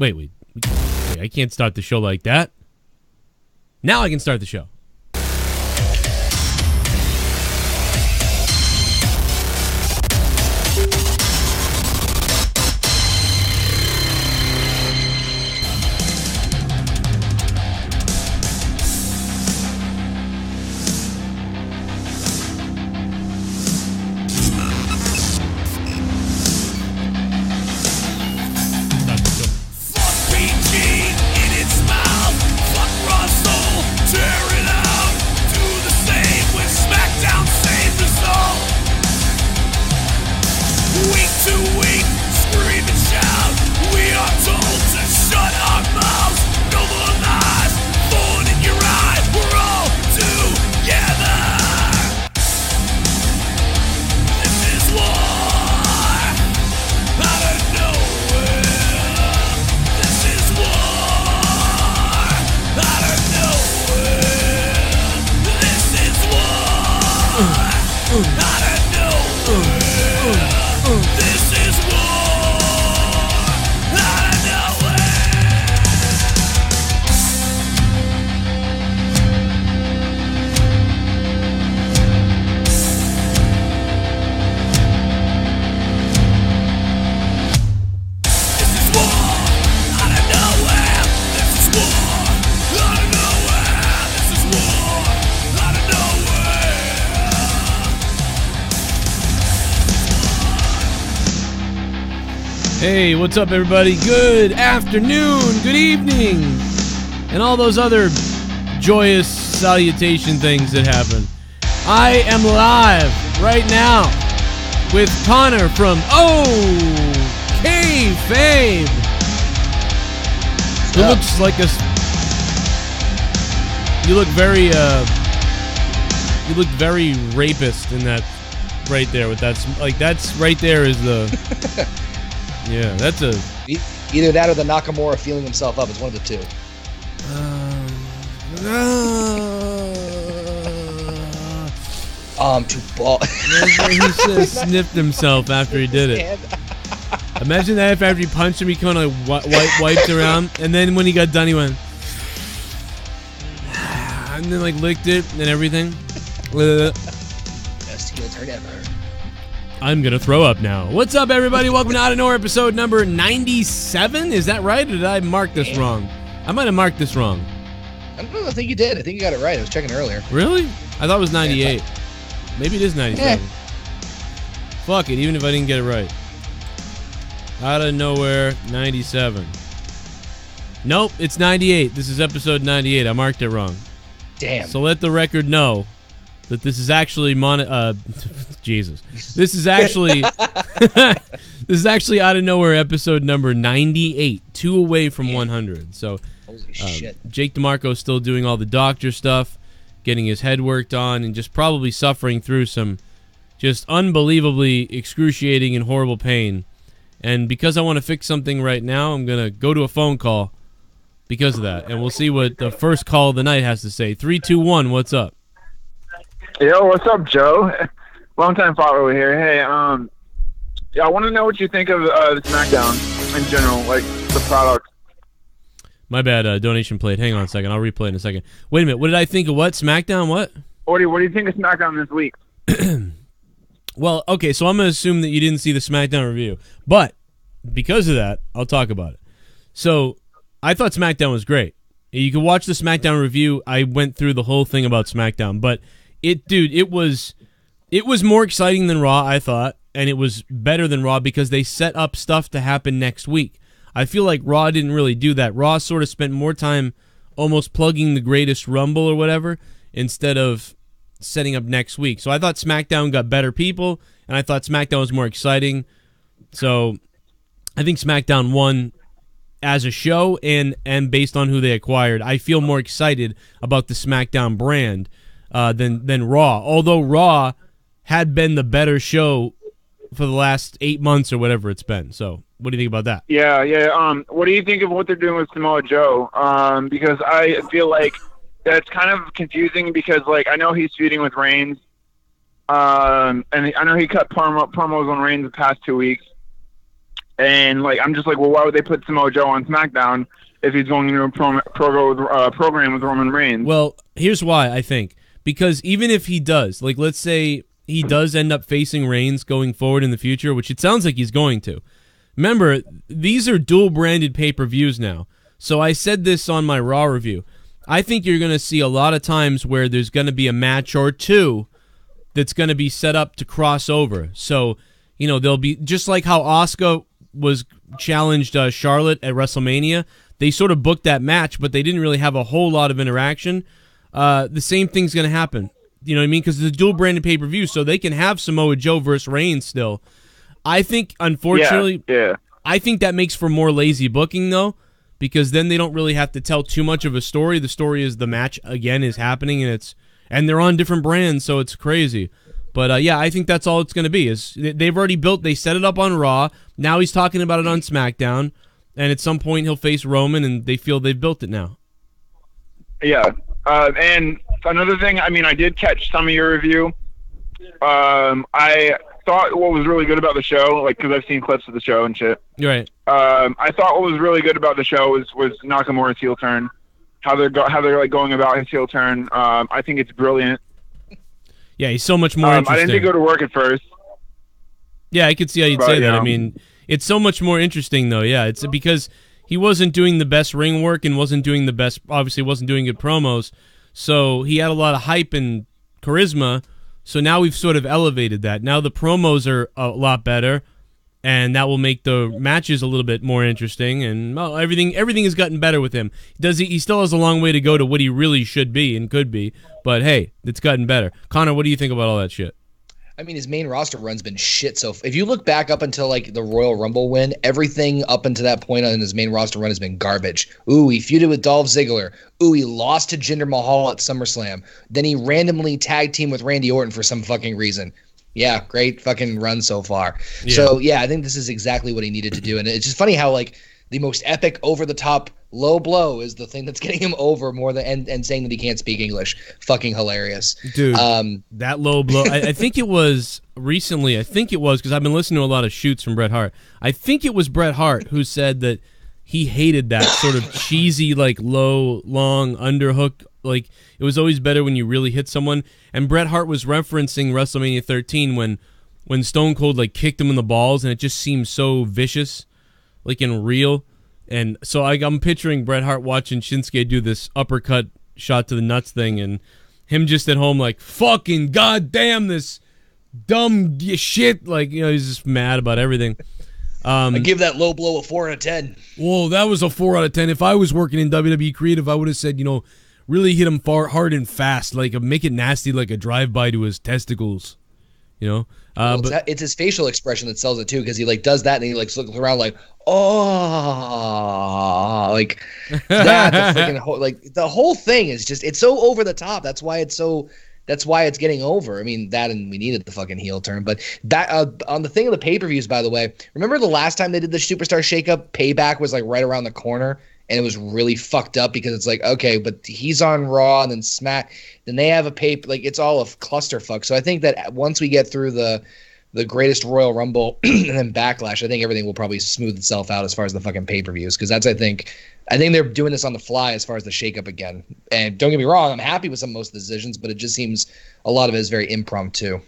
Wait, I can't start the show like that. Now I can start the show. Hey, what's up, everybody? Good afternoon, good evening, and all those other joyous salutation things that happen. I am live right now with Connor from OK Fame. It looks like a... You look very rapist in that right there. With that, like, that's right there is the... Yeah, that's a... Either that or the Nakamura feeling himself up. It's one of the two. To ball. He sniffed himself after he did it. Imagine that if after he punched him, he kind of wiped around, and then when he got done, he went... And then, like, licked it and everything. Best heel turn ever. I'm going to throw up now. What's up, everybody? Welcome to Outta Nowhere, episode number 97. Is that right, or did I mark this wrong? I might have marked this wrong. I don't know. I think you did. I think you got it right. I was checking earlier. Really? I thought it was 98. Maybe it is 97. Fuck it, even if I didn't get it right. Outta Nowhere, 97. Nope, it's 98. This is episode 98. I marked it wrong. Damn. So let the record know that this is actually Jesus. This is actually Outta Nowhere episode number 98, 2 away from 100. So holy shit. Jake DeMarco is still doing all the doctor stuff, getting his head worked on, and just probably suffering through some just unbelievably excruciating and horrible pain. And because I want to fix something right now, I'm going to go to a phone call because of that. And we'll see what the first call of the night has to say. 3, 2, 1, what's up? Yo, what's up, Joe? Long time follower here. Hey, yeah, I want to know what you think of the SmackDown in general, like the product. My bad, donation played. Hang on a second. I'll replay in a second. Wait a minute. What did I think of what? SmackDown what? What do you think of SmackDown this week? Well, okay, so I'm going to assume that you didn't see the SmackDown review. But because of that, I'll talk about it. So I thought SmackDown was great. You can watch the SmackDown review. I went through the whole thing about SmackDown, but it was more exciting than Raw, I thought, and it was better than Raw because they set up stuff to happen next week. I feel like Raw didn't really do that. Raw sort of spent more time almost plugging the greatest Rumble or whatever instead of setting up next week. So I thought SmackDown got better people, and I thought SmackDown was more exciting. So I think SmackDown won as a show and based on who they acquired. I feel more excited about the SmackDown brand than Raw. Although Raw had been the better show for the last 8 months or whatever it's been. So what do you think about that? Yeah. What do you think of what they're doing with Samoa Joe? Because I feel like that's kind of confusing because, like, I know he's feuding with Reigns, and I know he cut promos on Reigns the past 2 weeks, And like, I'm just like, well, why would they put Samoa Joe on SmackDown if he's going into a program with Roman Reigns? Well, here's why, I think. Because even if he does, like, let's say he does end up facing Reigns going forward in the future, which it sounds like he's going to. Remember, these are dual-branded pay-per-views now. So I said this on my Raw review. I think you're going to see a lot of times where there's going to be a match or two that's going to be set up to cross over. So, you know, they'll be, just like how Asuka was challenged Charlotte at WrestleMania, they sort of booked that match, but they didn't really have a whole lot of interaction. The same thing's going to happen. You know what I mean? Because it's a dual-branded pay-per-view, so they can have Samoa Joe versus Reigns still. I think, unfortunately, I think that makes for more lazy booking, though, because then they don't really have to tell too much of a story. The story is the match, again, is happening, and they're on different brands, so it's crazy. But, yeah, I think that's all it's going to be. Is they've already they set it up on Raw. Now he's talking about it on SmackDown, and at some point he'll face Roman, and they feel they've built it now. Yeah. And another thing, I mean, I did catch some of your review. I thought what was really good about the show, like, because I've seen clips of the show and shit. Right. I thought what was really good about the show was Nakamura's heel turn, how they're like going about his heel turn. I think it's brilliant. Yeah, he's so much more interesting. I didn't think it would work at first. Yeah, I could see how you'd say that. I mean, it's so much more interesting, though. Yeah, it's because he wasn't doing the best ring work and obviously wasn't doing good promos. So he had a lot of hype and charisma. So now we've sort of elevated that. Now the promos are a lot better, and that will make the matches a little bit more interesting. And well, everything has gotten better with him. He still has a long way to go to what he really should be and could be. But hey, it's gotten better. Connor, what do you think about all that shit? I mean, his main roster run's been shit. So if you look back up until like the Royal Rumble win, everything up until that point on his main roster run has been garbage. Ooh, he feuded with Dolph Ziggler. Ooh, he lost to Jinder Mahal at SummerSlam. Then he randomly tag teamed with Randy Orton for some fucking reason. Yeah, great fucking run so far. Yeah. So yeah, I think this is exactly what he needed to do. And it's just funny how like the most epic over-the-top low blow is the thing that's getting him over more than and saying that he can't speak English. Fucking hilarious. Dude, that low blow. I think it was recently. I think it was because I've been listening to a lot of shoots from Bret Hart. I think it was Bret Hart who said that he hated that sort of cheesy, like low, long underhook. Like it was always better when you really hit someone. And Bret Hart was referencing WrestleMania 13 when Stone Cold like kicked him in the balls, and it just seemed so vicious, like in real. And so I'm picturing Bret Hart watching Shinsuke do this uppercut shot to the nuts thing, and him just at home like, fucking goddamn this dumb shit. Like, you know, he's just mad about everything. I give that low blow a 4 out of 10. Whoa, that was a 4 out of 10. If I was working in WWE Creative, I would have said, you know, really hit him hard and fast, like make it nasty, like a drive-by to his testicles. You know, but it's his facial expression that sells it too, because he like does that and he like looks around like, oh, like that. The freaking like the whole thing is just, it's so over the top. That's why it's getting over. I mean, that, and we needed the fucking heel turn. But that on the thing of the pay-per-views, by the way, remember the last time they did the Superstar Shakeup? Payback was like right around the corner. And it was really fucked up because it's like, okay, but he's on Raw and then then they have a like it's all a clusterfuck. So I think that once we get through the greatest Royal Rumble and then Backlash, I think everything will probably smooth itself out as far as the fucking pay-per-views, because that's I think they're doing this on the fly as far as the shakeup again. And don't get me wrong, I'm happy with most of the decisions, but it just seems a lot of it is very impromptu.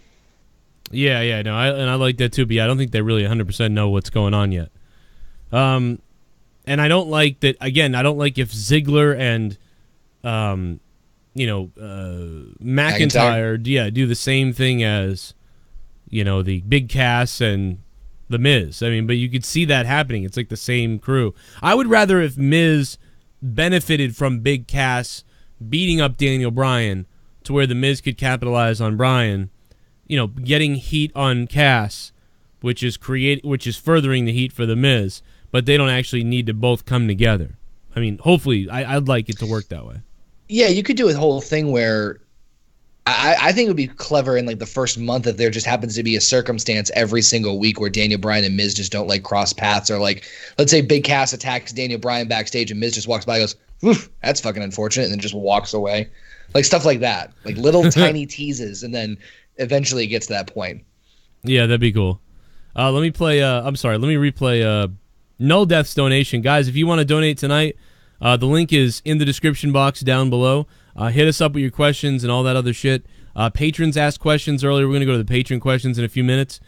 Yeah, no, I like that too. But yeah, I don't think they really 100% know what's going on yet. And I don't like that. Again, I don't like if Ziggler and, McIntyre, do the same thing as, you know, the Big Cass and the Miz. I mean, but you could see that happening. It's like the same crew. I would rather if Miz benefited from Big Cass beating up Daniel Bryan to where the Miz could capitalize on Bryan, you know, getting heat on Cass, which is furthering the heat for the Miz. But they don't actually need to both come together. I mean, hopefully, I'd like it to work that way. Yeah, you could do a whole thing where I think it would be clever in like the first month if there just happens to be a circumstance every single week where Daniel Bryan and Miz just don't like cross paths, or like, let's say Big Cass attacks Daniel Bryan backstage and Miz just walks by and goes, "Oof, that's fucking unfortunate," and then just walks away. Like stuff like that. Like little tiny teases, and then eventually it gets to that point. Yeah, that'd be cool. Let me play. I'm sorry. Let me replay. Null Death's donation, guys. If you want to donate tonight, the link is in the description box down below. Hit us up with your questions and all that other shit. Patrons asked questions earlier. We're gonna go to the patron questions in a few minutes.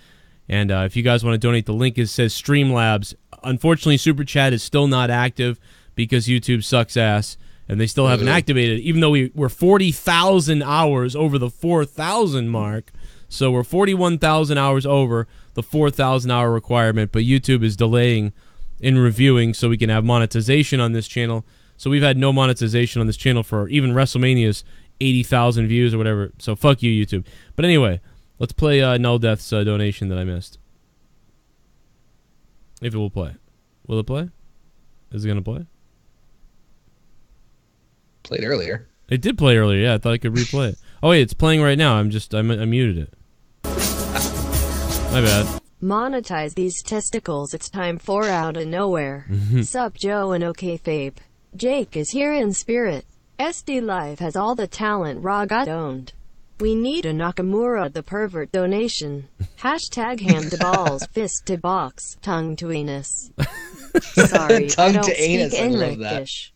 And if you guys want to donate, the link says Streamlabs. Unfortunately, Super Chat is still not active because YouTube sucks ass, and they still haven't activated it, even though we're 40,000 hours over the 4,000 mark. So we're 41,000 hours over the 4,000 hour requirement, but YouTube is delaying in reviewing so we can have monetization on this channel. So we've had no monetization on this channel for even WrestleMania's 80,000 views or whatever. So fuck you, YouTube. But anyway, let's play Null Death's donation that I missed. If it will play. Will it play? Is it going to play? Played earlier. It did play earlier, yeah. I thought I could replay it. Oh, wait, it's playing right now. I muted it. My bad. Monetize these testicles. It's time for Outta Nowhere. Sup, Joe and OK Fabe. Jake is here in spirit. SD Live has all the talent Raw got owned. We need a Nakamura the pervert donation. Hashtag hand to balls, fist to box, tongue to anus. Sorry, tongue I don't to anus. speak I love that. English.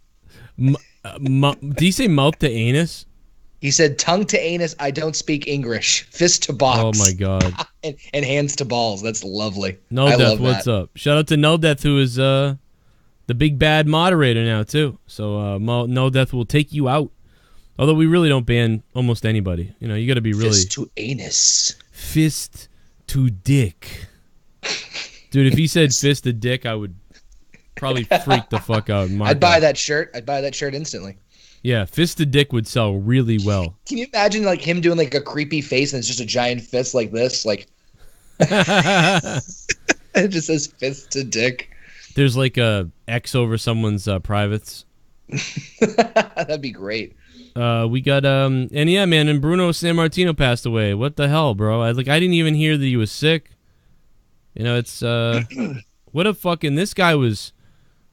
Did you say mouth to anus? He said tongue to anus. I don't speak English. Fist to box. Oh my god. and hands to balls. That's lovely. Null Death, what's up? Shout out to Null Death, who is the big bad moderator now too. So Null Death will take you out. Although we really don't ban almost anybody. You know, you got to be really... Fist to anus. Fist to dick. Dude, if he said fist to dick, I would probably freak the fuck out. I'd buy that shirt. I'd buy that shirt instantly. Yeah, fist to dick would sell really well. Can you imagine like him doing like a creepy face and it's just a giant fist like this? Like... It just says fist to dick. There's like a X over someone's privates. That'd be great. We got and yeah, man, and Bruno Sammartino passed away. What the hell, bro? I didn't even hear that he was sick. You know, it's what a fucking this guy was.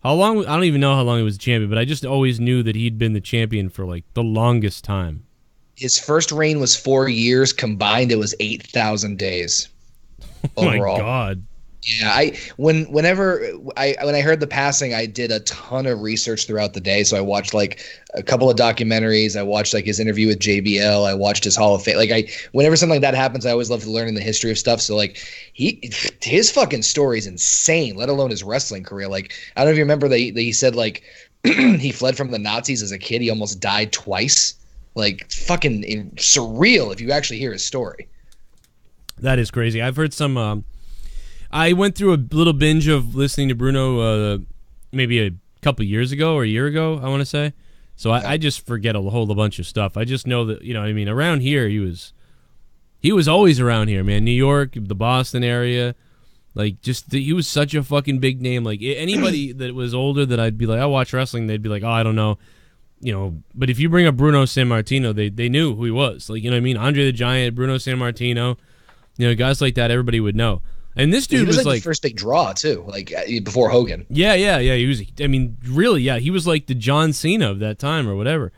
How long? I don't even know how long he was champion, but I just always knew that he'd been the champion for like the longest time. His first reign was 4 years combined. It was 8,000 days. Oh overall. my god. Yeah, whenever I heard the passing, I did a ton of research throughout the day. So I watched like a couple of documentaries. I watched like his interview with JBL. I watched his Hall of Fame. Like whenever something like that happens, I always love learning the history of stuff. So like his fucking story is insane, let alone his wrestling career. Like I don't know if you remember that he said like he fled from the Nazis as a kid. He almost died twice. Like fucking surreal if you actually hear his story. That is crazy. I've heard some. I went through a little binge of listening to Bruno maybe a couple years ago or a year ago, I want to say. So I just forget a whole bunch of stuff. I just know that, you know what I mean, around here he was always around here, man. New York, the Boston area. Like, just he was such a fucking big name. Like, anybody that was older that I'd be like, I watch wrestling, they'd be like, oh, I don't know. You know, but if you bring up Bruno Sammartino, they knew who he was. Like, you know what I mean? Andre the Giant, Bruno Sammartino, you know, guys like that, everybody would know. And this dude was like the first big draw too, like before Hogan. Yeah. He was. I mean, really, yeah. He was like the John Cena of that time or whatever.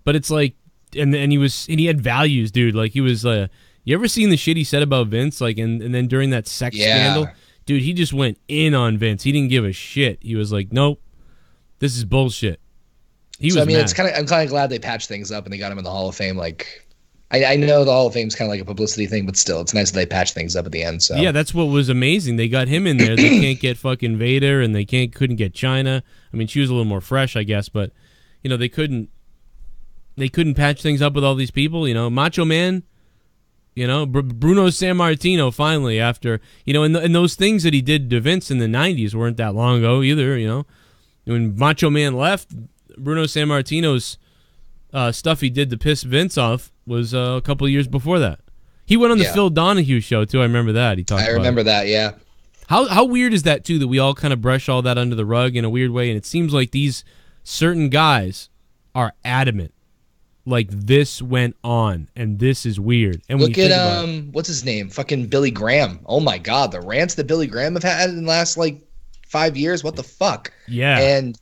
But it's like, and he had values, dude. Like he was. You ever seen the shit he said about Vince? Like, and then during that sex scandal, dude, he just went in on Vince. He didn't give a shit. He was like, nope, this is bullshit. He was. I mean, mad. I'm kind of glad they patched things up and they got him in the Hall of Fame. Like. I know the Hall of Fame is kind of like a publicity thing, but still, it's nice that they patch things up at the end. So yeah, that's what was amazing. They got him in there. They can't get fucking Vader, and they couldn't get China. I mean, she was a little more fresh, I guess, but you know they couldn't patch things up with all these people. You know, Macho Man. You know, Bruno Sammartino finally after and those things that he did to Vince in the '90s weren't that long ago either. You know, when Macho Man left, Bruno Sammartino's stuff he did to piss Vince off was a couple of years before that. He went on the Phil Donahue show too. I remember that. I remember that. Yeah. How weird is that too? That we all kind of brush all that under the rug in a weird way, and it seems like these certain guys are adamant, like this went on, and this is weird. And look at what's his name? Fucking Billy Graham. Oh my God, the rants that Billy Graham have had in the last like 5 years. What the fuck? Yeah. And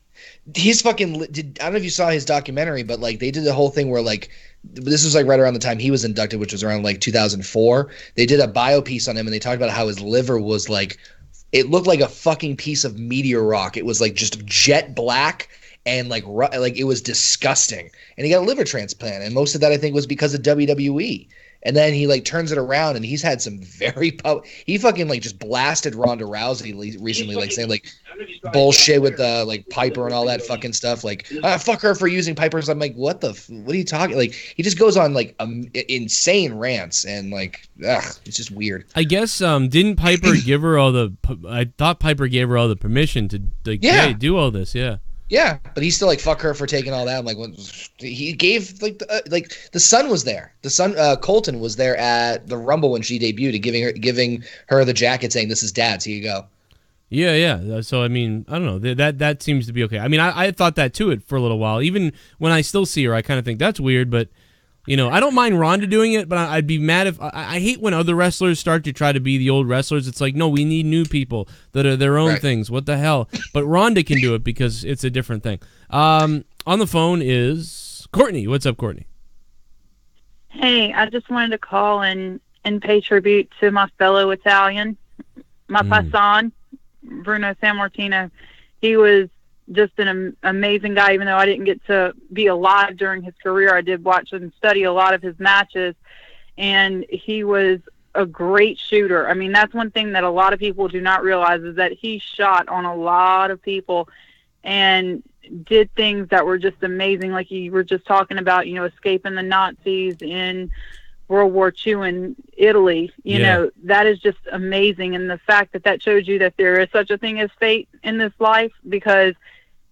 he's fucking. I don't know if you saw his documentary, but like they did the whole thing where like this was like right around the time he was inducted, which was around like 2004. They did a bio piece on him, and they talked about how his liver was like, it looked like a fucking piece of meteor rock. It was like just jet black and like it was disgusting. And he got a liver transplant, and most of that I think was because of WWE. And then he like turns it around, and he's had some very he fucking like just blasted Ronda Rousey recently, like saying like bullshit with like Piper and all that fucking stuff. Like fuck her for using Piper. So I'm like, what are you talking? Like he just goes on like insane rants, and like it's just weird. I guess didn't Piper give her all the? I thought Piper gave her all the permission to like hey, do all this. Yeah. Yeah, but he's still like fuck her for taking all that. I'm like, what? He gave like the son was there. The son Colton was there at the Rumble when she debuted, giving her the jacket, saying this is Dad's. Here you go. Yeah. So I mean, I don't know. That seems to be okay. I mean, I thought that too for a little while. Even when I still see her, I kind of think that's weird. But you know, I don't mind Ronda doing it, but I'd be mad if I hate when other wrestlers start to try to be the old wrestlers. It's like, no, we need new people that are their own things. What the hell? But Ronda can do it because it's a different thing. On the phone is Courtney. What's up, Courtney? Hey, I just wanted to call and pay tribute to my fellow Italian, my paisan, Bruno Sammartino. He was just an amazing guy, even though I didn't get to be alive during his career. I did watch and study a lot of his matches, and he was a great shooter. I mean, that's one thing that a lot of people do not realize is that he shot on a lot of people and did things that were just amazing. Like you were just talking about, you know, escaping the Nazis in World War II in Italy, you know, that is just amazing. And the fact that shows you that there is such a thing as fate in this life, because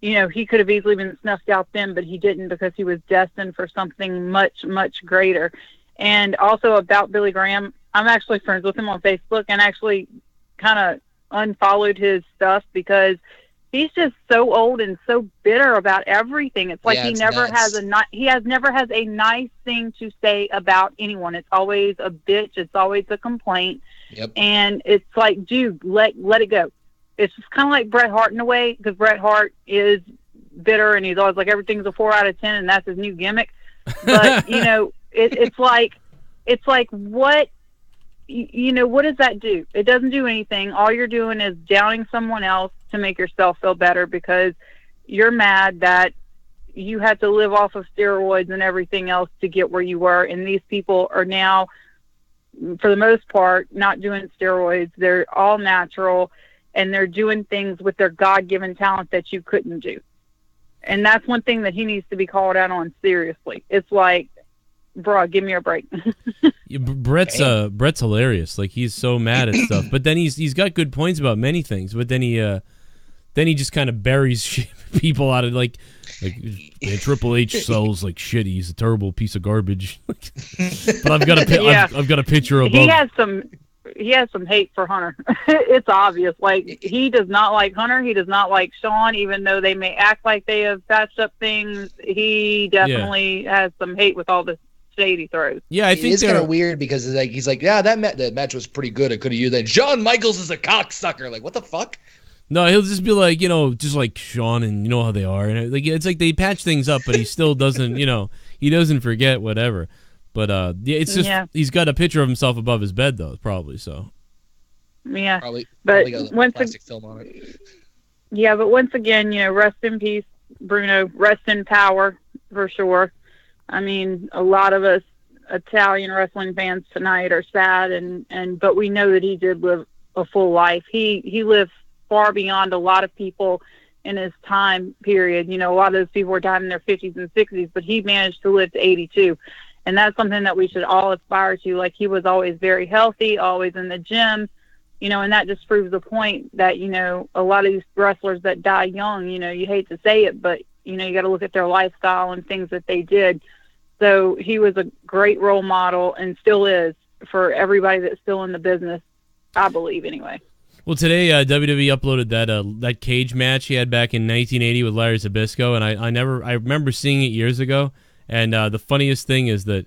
you know, he could have easily been snuffed out then, but he didn't, because he was destined for something much, much greater. And also about Billy Graham, I'm actually friends with him on Facebook, and actually kind of unfollowed his stuff because he's just so old and so bitter about everything. It's like he never has a nice thing to say about anyone. It's always a bitch. It's always a complaint. Yep. And it's like, dude, let it go. It's just kind of like Bret Hart in a way, because Bret Hart is bitter and he's always like everything's a 4 out of 10 and that's his new gimmick. But you know, it's like what, you know, what does that do? It doesn't do anything. All you're doing is downing someone else to make yourself feel better, because you're mad that you had to live off of steroids and everything else to get where you were. And these people are now, for the most part, not doing steroids. They're all natural. And they're doing things with their God-given talent that you couldn't do. And that's one thing that he needs to be called out on seriously. It's like, bro, give me a break. Brett's hilarious. Like, he's so mad at stuff. But then he's got good points about many things. But then he just kind of buries people out of, like Triple H sells like shit. He's a terrible piece of garbage. But I've got a picture of him. He has some hate for Hunter. It's obvious. Like, he does not like Hunter. He does not like Sean, even though they may act like they have patched up things. He definitely has some hate with all the shade he throws. Yeah, I think it's kind of weird, because it's like, he's like, yeah, that match was pretty good. I could have used that. Shawn Michaels is a cocksucker. Like, what the fuck? No, he'll just be like, you know, just like Sean, and you know how they are. And like, it's like they patch things up, but he still doesn't, you know, he doesn't forget whatever. But it's just he's got a picture of himself above his bed, though, probably. So probably got once plastic film on it. Yeah, but once again, you know, rest in peace, Bruno. Rest in power, for sure. I mean, a lot of us Italian wrestling fans tonight are sad, but we know that he did live a full life. He lived far beyond a lot of people in his time period. You know, a lot of those people were dying in their 50s and 60s, but he managed to live to 82. And that's something that we should all aspire to. Like, he was always very healthy, always in the gym, you know, and that just proves the point that, you know, a lot of these wrestlers that die young, you know, you hate to say it, but, you know, you got to look at their lifestyle and things that they did. So he was a great role model, and still is, for everybody that's still in the business, I believe, anyway. Well, today WWE uploaded that cage match he had back in 1980 with Larry Zbyszko, and I remember seeing it years ago. And the funniest thing is that,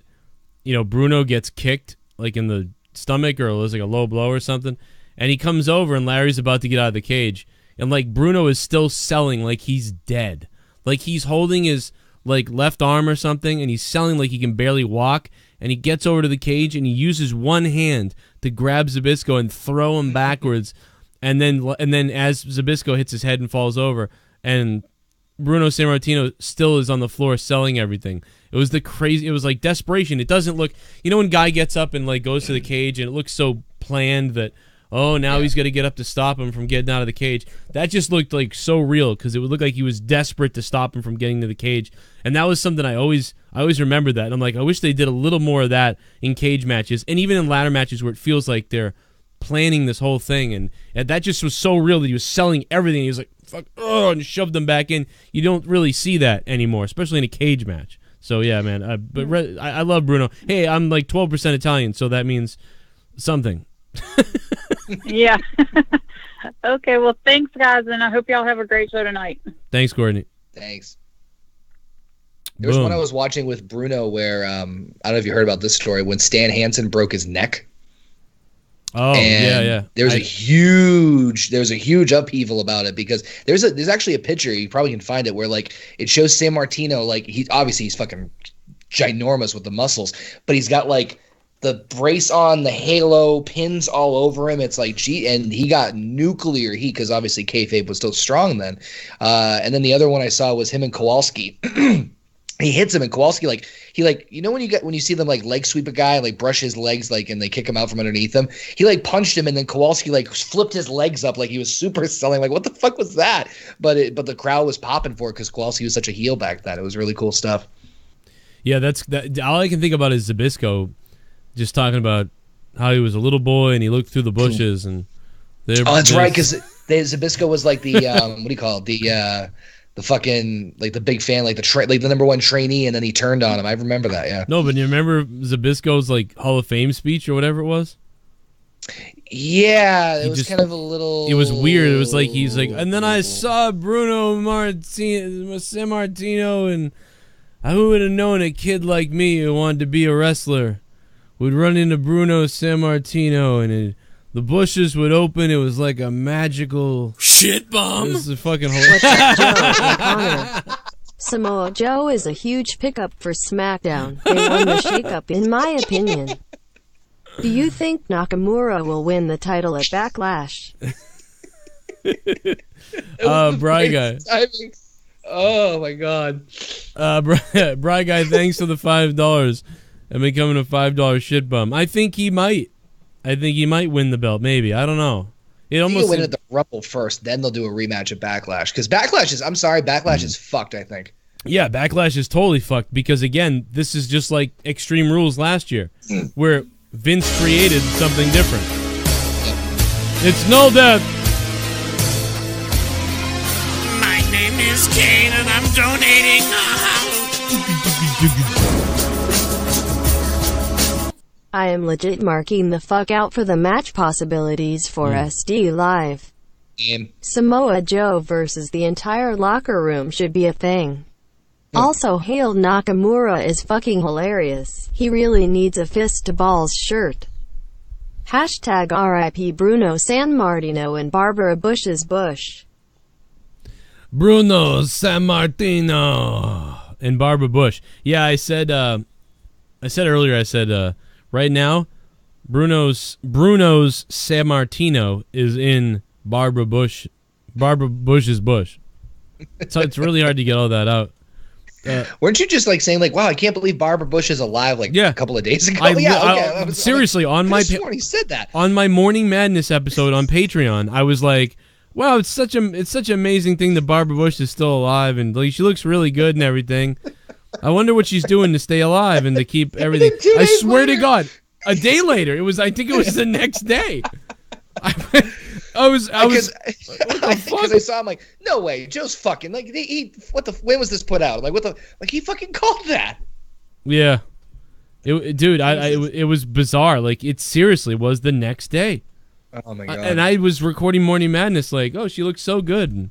you know, Bruno gets kicked, like, in the stomach, or it was like a low blow or something, and he comes over, and Larry's about to get out of the cage, and, like, Bruno is still selling like he's dead. Like, he's holding his like left arm or something, and he's selling like he can barely walk, and he gets over to the cage and he uses one hand to grab Zbyszko and throw him backwards, and then as Zbyszko hits his head and falls over, and Bruno Sammartino still is on the floor selling everything. It was it was like desperation. It doesn't look, when Guy gets up and like goes to the cage and it looks so planned that, oh, now he's got to get up to stop him from getting out of the cage. That just looked like so real because it would look like he was desperate to stop him from getting to the cage. And that was something I always remembered that. And I'm like, I wish they did a little more of that in cage matches and even in ladder matches where it feels like they're planning this whole thing. And that just was so real that he was selling everything. He was like, fuck, oh, and shoved them back in. You don't really see that anymore, especially in a cage match. So, yeah, man. I love Bruno. Hey, I'm like 12% Italian, so that means something. Yeah. Okay, well, thanks, guys, and I hope y'all have a great show tonight. Thanks, Courtney. Thanks. There was one I was watching with Bruno where, I don't know if you heard about this story, when Stan Hansen broke his neck. Oh, yeah. There's a huge upheaval about it because there's actually a picture, you probably can find it, where like it shows Sammartino, like he's fucking ginormous with the muscles, but he's got like the brace on, the halo, pins all over him. It's like, and he got nuclear heat because obviously kayfabe was still strong then. And then the other one I saw was him and Kowalski. He hits him, and Kowalski when you see them like leg sweep a guy, like brush his legs, like, and they kick him out from underneath him. He like punched him, and then Kowalski like flipped his legs up like he was super selling. Like, what the fuck was that? But the crowd was popping for it because Kowalski was such a heel back then. It was really cool stuff. Yeah, that. All I can think about is Zbyszko, just talking about how he was a little boy and he looked through the bushes and. That's right, because Zbyszko was like the what do you call it, the fucking, like, the big fan, like the number one trainee, and then he turned on him. I remember that, yeah. No, but you remember Zbyszko's like Hall of Fame speech or whatever it was? Yeah, it was kind of a little. It was weird. It was like he's like, and then I saw Bruno Sammartino, and who would have known a kid like me who wanted to be a wrestler would run into Bruno Sammartino, and the bushes would open. It was like a magical shit bomb. This is fucking hilarious. Samoa Joe is a huge pickup for SmackDown. They won the shakeup, in my opinion. Do you think Nakamura will win the title at Backlash? Bry Guy. Oh my God. Bry Guy, thanks for the $5 and becoming a $5 shit bum. I think he might win the belt, maybe. I don't know. He'll win at the Rumble first, then they'll do a rematch at Backlash. Because Backlash is fucked, I think. Yeah, Backlash is totally fucked because, again, this is just like Extreme Rules last year, where Vince created something different. It's no death. My name is Kane, and I'm donating. I am legit marking the fuck out for the match possibilities for SD Live. Samoa Joe versus the entire locker room should be a thing. Also, Hail Nakamura is fucking hilarious. He really needs a fist to balls shirt. Hashtag RIP Bruno Sammartino and Barbara Bush's Bush. Bruno Sammartino and Barbara Bush. Yeah, I said earlier, right now, Bruno's Sammartino is in Barbara Bush's bush. So it's really hard to get all that out. Weren't you just like saying like, wow, I can't believe Barbara Bush is alive like a couple of days ago? Seriously, he said that on my Morning Madness episode on Patreon, I was like, wow, it's such an amazing thing that Barbara Bush is still alive and like she looks really good and everything. I wonder what she's doing to stay alive and to keep everything. I swear to God, a day later, I think it was the next day. Because I saw him like, no way, Joe's fucking like when was this put out? Like he fucking called that. Yeah, it was bizarre. Like it seriously was the next day. Oh my God! And I was recording Morning Madness like, oh, she looks so good.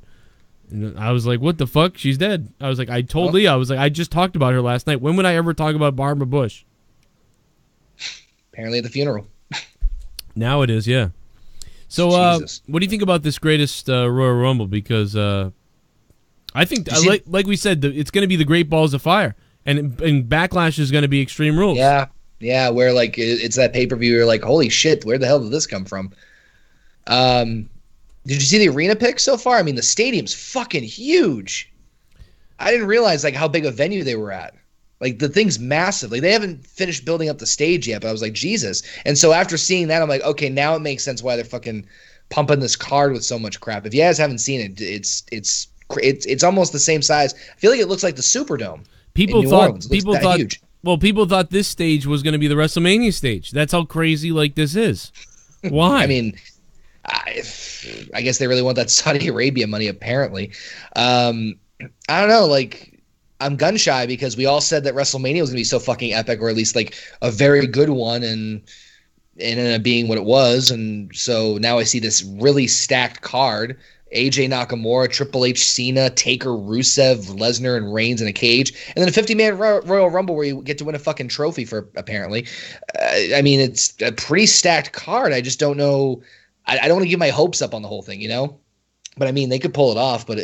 And I was like, what the fuck? She's dead. I was like, I told Leah, I was like, I just talked about her last night. When would I ever talk about Barbara Bush? Apparently at the funeral. Now it is, yeah. So, what do you think about this greatest Royal Rumble? Because I I think, like we said, it's going to be the Great Balls of Fire, and Backlash is going to be Extreme Rules. Yeah, where like it's that pay-per-view. You're like, holy shit, where the hell did this come from? Did you see the arena pics so far? I mean, the stadium's fucking huge. I didn't realize like how big a venue they were at. Like the thing's massive. Like they haven't finished building up the stage yet, but I was like, Jesus. And so after seeing that, I'm like, okay, now it makes sense why they're fucking pumping this card with so much crap. If you guys haven't seen it, it's almost the same size. I feel like it looks like the Superdome. People thought huge. Well, people thought this stage was going to be the WrestleMania stage. That's how crazy like this is. Why? I mean, I guess they really want that Saudi Arabia money. Apparently, I don't know. Like, I'm gun shy because we all said that WrestleMania was going to be so fucking epic, or at least like a very good one, and it ended up being what it was. And so now I see this really stacked card. AJ Nakamura, Triple H, Cena, Taker, Rusev, Lesnar, and Reigns in a cage. And then a 50-man Royal Rumble where you get to win a fucking trophy for, apparently. I mean, it's a pretty stacked card. I just don't know. I don't want to give my hopes up on the whole thing, you know? But I mean, they could pull it off, but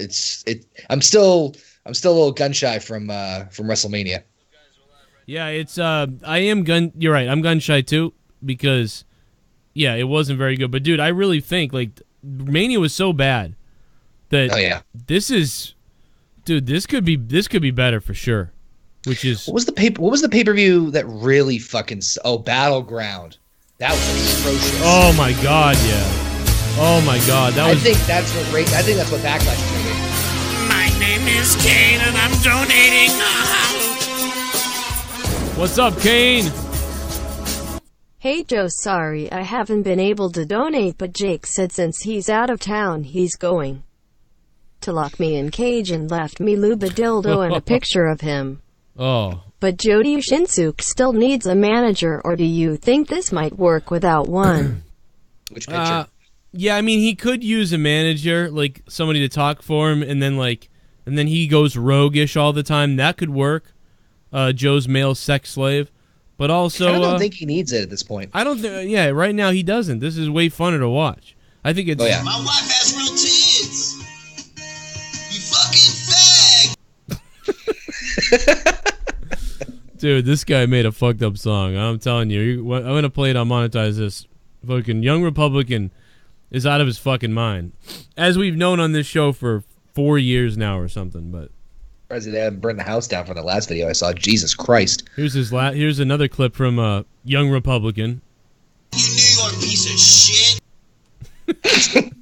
I'm still a little gun shy from WrestleMania. Yeah, you're right. I'm gun shy too because yeah, it wasn't very good. But dude, I really think like Mania was so bad that this could be better for sure. Which is what was the pay-per-view that really fucking Battleground. That was atrocious. Oh my god, yeah. Oh my god, I think that's what Backlash is going to be. My name is Kane and I'm donating. What's up, Kane? Hey Joe, sorry I haven't been able to donate, but Jake said since he's out of town, he's going to lock me in cage and left me lube a dildo and a picture of him. Oh. But Jody Shinsuke still needs a manager, or do you think this might work without one? Which picture? Yeah, I mean, he could use a manager, like somebody to talk for him, and then he goes roguish all the time. That could work. Joe's male sex slave. But also, I don't think he needs it at this point. I don't think. Yeah, right now he doesn't. This is way funner to watch. I think it's. Oh yeah. My wife has real tits. You fucking fag. Dude, this guy made a fucked up song. I'm telling you. I'm gonna play it on Monetize This. Fucking Young Republican is out of his fucking mind, as we've known on this show for 4 years now or something. But. They haven't burned the house down for the last video I saw. Jesus Christ. Here's another clip from Young Republican. You New York piece of shit.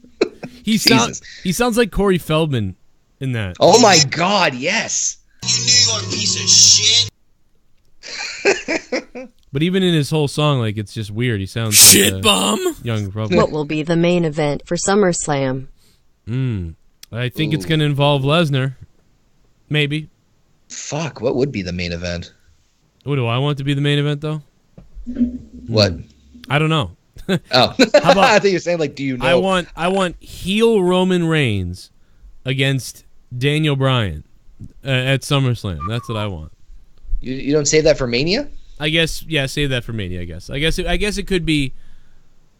He sounds like Corey Feldman in that. Oh my god, yes. You New York piece of shit. But even in his whole song, like it's just weird. He sounds Shit like bum. Young Republican. What will be the main event for SummerSlam? I think it's gonna involve Lesnar. Maybe. Fuck, what would be the main event? What do I want to be the main event, though? What? I don't know. Oh. How about, I think you're saying, like, do you know? I want heel Roman Reigns against Daniel Bryan at SummerSlam. That's what I want. You don't save that for Mania? I guess, yeah, save that for Mania, I guess. I guess it could be...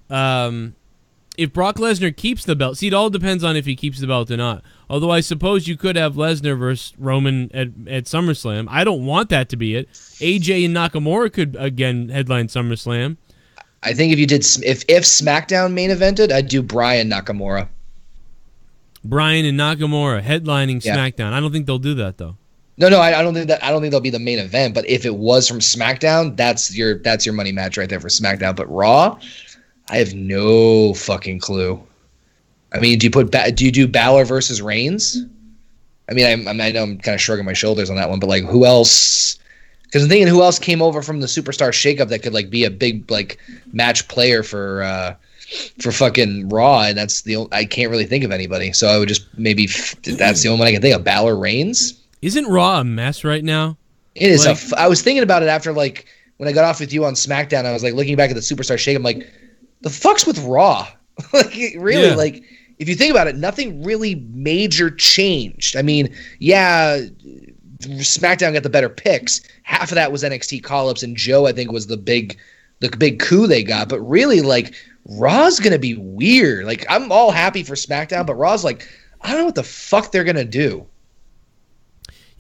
if Brock Lesnar keeps the belt, see, it all depends on if he keeps the belt or not. Although I suppose you could have Lesnar versus Roman at SummerSlam. I don't want that to be it. AJ and Nakamura could again headline SummerSlam. I think if you did, if SmackDown main evented, I'd do Bryan Nakamura. Bryan and Nakamura headlining SmackDown. I don't think they'll do that though. No, I don't think they'll be the main event. But if it was from SmackDown, that's your money match right there for SmackDown. But Raw, I have no fucking clue. I mean, do you do Balor versus Reigns? I mean, I know I'm kind of shrugging my shoulders on that one, but like, who else? Because I'm thinking, who else came over from the Superstar Shakeup that could like be a big like match player for fucking Raw, and I can't really think of anybody. So I would just that's the only one I can think of. Balor Reigns. Isn't Raw a mess right now? It is. I was thinking about it after like when I got off with you on SmackDown. I was like looking back at the Superstar Shakeup. I'm like, the fuck's with Raw? Like, really, like, if you think about it, nothing really major changed. I mean, yeah, SmackDown got the better picks. Half of that was NXT call-ups, and Joe, I think, was the big coup they got. But really, like, Raw's going to be weird. Like, I'm all happy for SmackDown, but Raw's like, I don't know what the fuck they're going to do.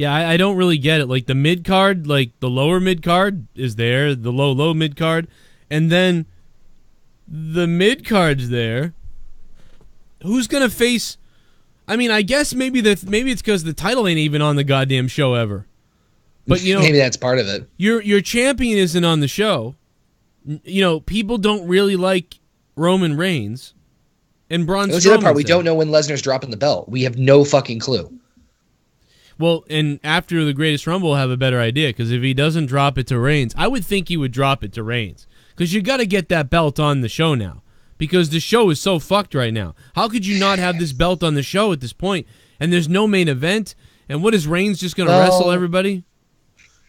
Yeah, I don't really get it. Like the mid card, like the lower mid card is there, the low mid card, and then the mid card's there. Who's gonna face? I mean, I guess maybe it's because the title ain't even on the goddamn show ever. But you know, maybe that's part of it. Your champion isn't on the show. You know, people don't really like Roman Reigns and Braun Strowman. That's the other part. We don't know when Lesnar's dropping the belt. We have no fucking clue. Well, and after the Greatest Rumble, we'll have a better idea, because if he doesn't drop it to Reigns, I would think he would drop it to Reigns, because you got to get that belt on the show now, because the show is so fucked right now. How could you not have this belt on the show at this point? And there's no main event, and what is Reigns just going to wrestle everybody?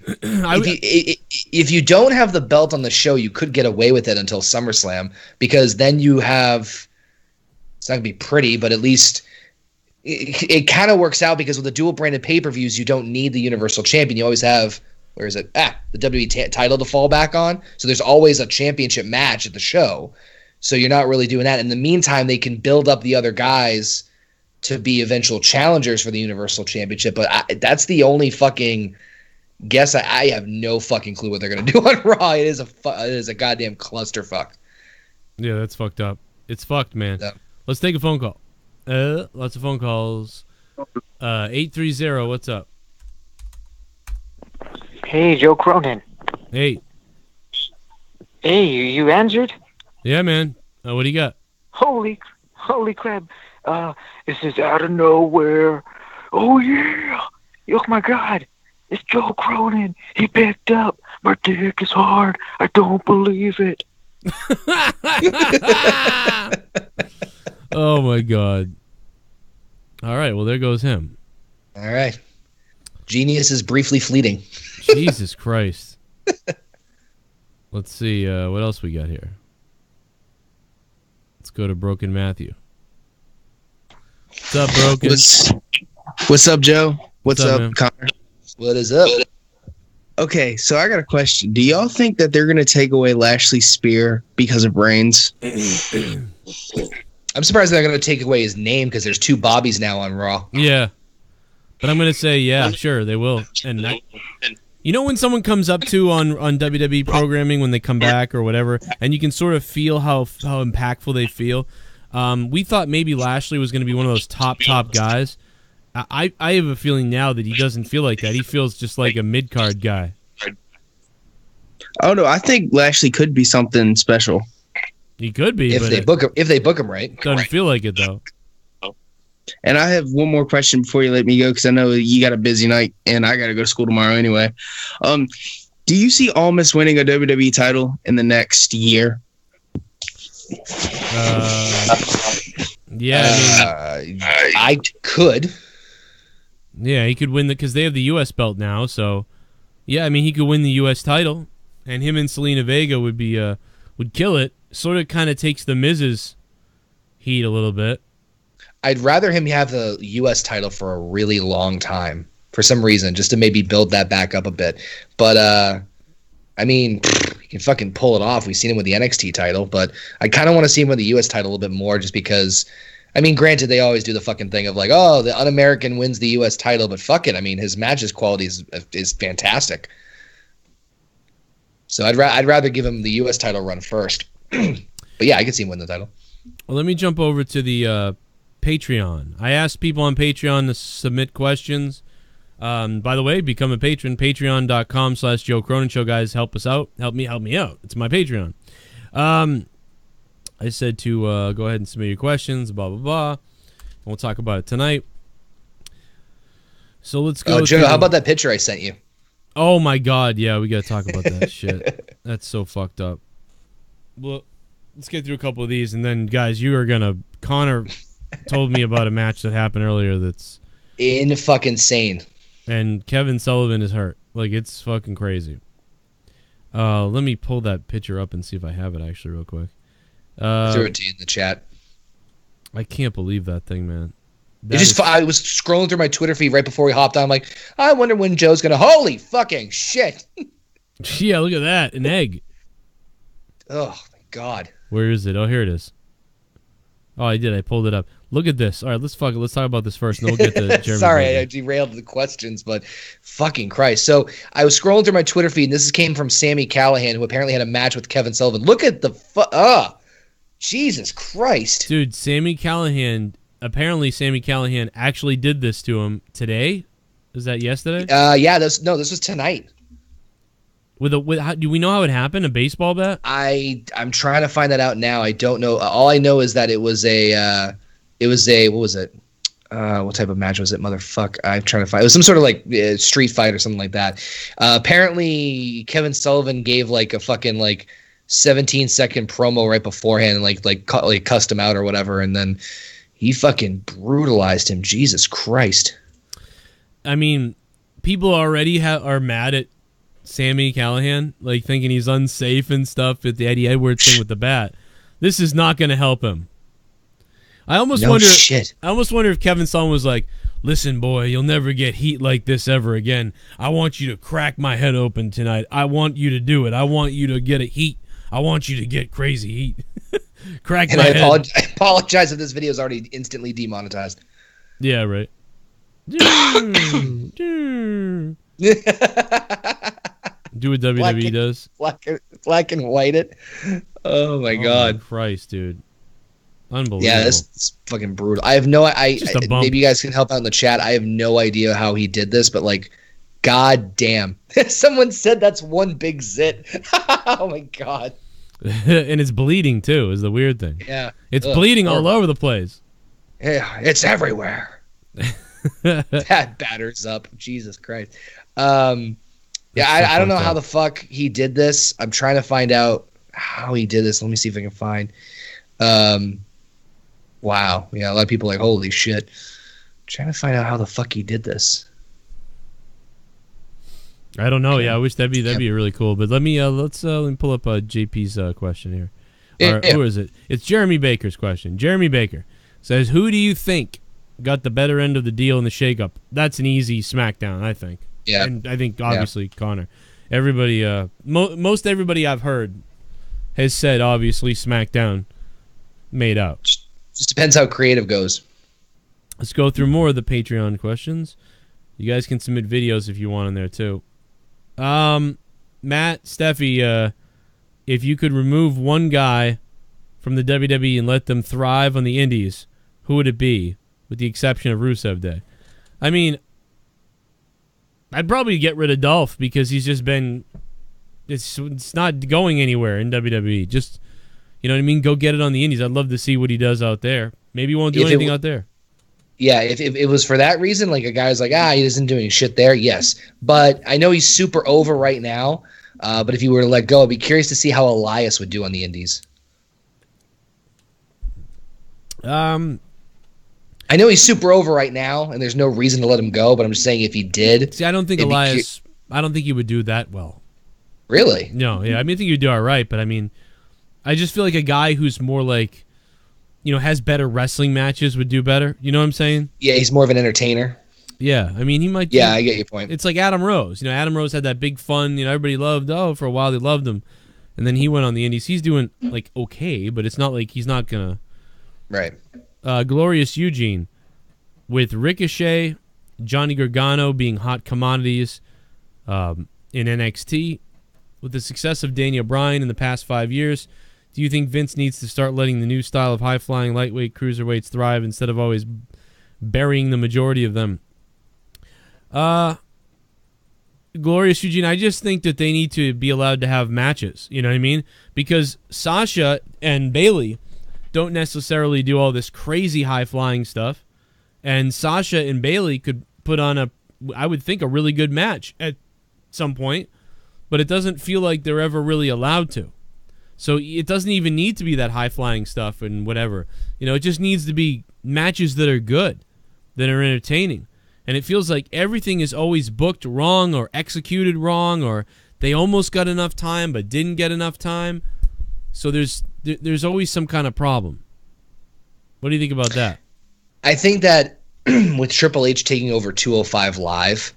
If you don't have the belt on the show, you could get away with it until SummerSlam, because then you have, it's not going to be pretty, but at least it kind of works out, because with the dual branded pay-per-views, you don't need the Universal Champion. You always have, where is it? The WWE title to fall back on. So there's always a championship match at the show. So you're not really doing that. In the meantime, they can build up the other guys to be eventual challengers for the Universal Championship. But that's the only fucking guess. I have no fucking clue what they're going to do on Raw. It is a goddamn clusterfuck. Yeah, that's fucked up. It's fucked, man. Yeah. Let's take a phone call. Lots of phone calls. 830, what's up? Hey, Joe Cronin. Hey. Hey, you answered? Yeah, man. What do you got? Holy crap. This is Outta Nowhere. Oh, yeah. Oh, my God. It's Joe Cronin. He picked up. My dick is hard. I don't believe it. Oh, my God. All right, well, there goes him. All right. Genius is briefly fleeting. Jesus Christ. Let's see, what else we got here? Let's go to Broken Matthew. What's up, Broken? What's up, Joe? What's up, man? Connor? What is up? Okay, so I got a question. Do y'all think that they're going to take away Lashley's spear because of Reigns? I'm surprised they're going to take away his name, because there's two Bobbies now on Raw. Yeah. But I'm going to say, yeah, sure, they will. And you know when someone comes up to on WWE programming when they come back or whatever, and you can sort of feel how impactful they feel? We thought maybe Lashley was going to be one of those top guys. I have a feeling now that he doesn't feel like that. He feels just like a mid-card guy. Oh, no, I think Lashley could be something special. He could be, if they book him right. Doesn't feel like it, though. And I have one more question before you let me go, because I know you got a busy night, and I got to go to school tomorrow anyway. Do you see Almas winning a WWE title in the next year? Yeah, I could. Yeah, he could win because they have the U.S. belt now. So, yeah, I mean, he could win the U.S. title, and him and Selena Vega would be would kill it. Sort of, kind of takes the Miz's heat a little bit. I'd rather him have the U.S. title for a really long time, for some reason, just to maybe build that back up a bit. But I mean, he can fucking pull it off. We've seen him with the NXT title, but I kind of want to see him with the U.S. title a little bit more, just because. I mean, granted, they always do the fucking thing of like, oh, the un-American wins the U.S. title, but fuck it. I mean, his matches quality is fantastic. So I'd rather give him the U.S. title run first. But yeah, I could see him win the title. Well, let me jump over to the Patreon. I asked people on Patreon to submit questions. By the way, become a patron. Patreon.com/Joe Cronin Show, guys. Help us out. Help me out. It's my Patreon. I said to go ahead and submit your questions, blah, blah, blah. And we'll talk about it tonight. So let's go. Joe, how about that picture I sent you? Oh, my God. Yeah, we got to talk about that shit. That's so fucked up. Well, let's get through a couple of these, and then, guys, you are going to... Connor told me about a match that happened earlier that's... fucking-sane. And Kevin Sullivan is hurt. Like, it's fucking crazy. Let me pull that picture up and see if I have it, actually, real quick. Threw it to you in the chat. I can't believe that thing, man. I was scrolling through my Twitter feed right before we hopped on. I'm like, I wonder when Joe's going to... Holy fucking shit. Yeah, look at that. An egg. Oh, my God. Where is it? Oh, here it is. Oh, I did. I pulled it up. Look at this. All right, let's talk about this first, and then we'll get to Jeremy. Sorry, Baker. I derailed the questions, but fucking Christ. So I was scrolling through my Twitter feed, and this came from Sami Callihan, who apparently had a match with Kevin Sullivan. Look at the Jesus Christ. Dude, Sami Callihan actually did this to him today. Is that yesterday? Yeah, this was tonight. Do we know how it happened? A baseball bat? I'm trying to find that out now. I don't know. All I know is that it was a what was it? What type of match was it? Motherfuck. I'm trying to find. It was some sort of like street fight or something like that. Apparently, Kevin Sullivan gave like a fucking like 17-second promo right beforehand and like cussed him out or whatever, and then he fucking brutalized him. Jesus Christ. I mean, people already are mad at Sami Callihan, like thinking he's unsafe and stuff at the Eddie Edwards thing with the bat. This is not going to help him. I almost wonder if Kevin Sullivan was like, "Listen, boy, you'll never get heat like this ever again. I want you to crack my head open tonight. I want you to do it. I want you to get a heat. I want you to get crazy heat." Crack my head. I apologize if this video is already instantly demonetized. Yeah, right. Do what WWE does. Black and white it. Oh my God. Christ, dude. Unbelievable. Yeah, this is fucking brutal. I have maybe you guys can help out in the chat. I have no idea how he did this, but like, God damn. Someone said that's one big zit. Oh my God. And it's bleeding too, is the weird thing. Yeah. It's bleeding all over the place. Yeah, it's everywhere. That batters up. Jesus Christ. Yeah, I don't know how the fuck he did this. I'm trying to find out how he did this. Let me see if I can find. Wow. Yeah, a lot of people are like, holy shit. I'm trying to find out how the fuck he did this. I don't know. Yeah, I wish that'd be really cool. But let me pull up JP's question here. Yeah. Who is it? It's Jeremy Baker's question. Jeremy Baker says, "Who do you think got the better end of the deal in the shakeup?" That's an easy SmackDown, I think. Yeah, and I think obviously Connor. Everybody, most everybody I've heard has said obviously SmackDown made out. Just depends how creative goes. Let's go through more of the Patreon questions. You guys can submit videos if you want in there too. Matt, Steffi, if you could remove one guy from the WWE and let them thrive on the indies, who would it be? With the exception of Rusev Day. I mean, I'd probably get rid of Dolph because he's just been... It's not going anywhere in WWE. Just, you know what I mean? Go get it on the indies. I'd love to see what he does out there. Maybe he won't do anything out there. Yeah, if it was for that reason, like a guy's like, he isn't doing shit there, yes. But I know he's super over right now. But if he were to let go, I'd be curious to see how Elias would do on the indies. I know he's super over right now, and there's no reason to let him go, but I'm just saying if he did... See, I don't think Elias... I don't think he would do that well. Really? No, yeah. I mean, I think he would do all right, but I mean, I just feel like a guy who's more like, you know, has better wrestling matches would do better. You know what I'm saying? Yeah, he's more of an entertainer. Yeah, I mean, he might... Yeah, I get your point. It's like Adam Rose. You know, Adam Rose had that big fun, you know, everybody loved, for a while they loved him. And then he went on the indies. He's doing, like, okay, but it's not like he's not going to... Right. Glorious Eugene, with Ricochet, Johnny Gargano being hot commodities in NXT, with the success of Daniel Bryan in the past 5 years, do you think Vince needs to start letting the new style of high-flying lightweight cruiserweights thrive instead of always burying the majority of them? Glorious Eugene, I just think that they need to be allowed to have matches. You know what I mean? Because Sasha and Bayley don't necessarily do all this crazy high-flying stuff. And Sasha and Bayley could put on I would think, a really good match at some point. But it doesn't feel like they're ever really allowed to. So it doesn't even need to be that high-flying stuff and whatever. You know, it just needs to be matches that are good, that are entertaining. And it feels like everything is always booked wrong or executed wrong, or they almost got enough time but didn't get enough time. So there's always some kind of problem. What do you think about that? I think that with Triple H taking over 205 Live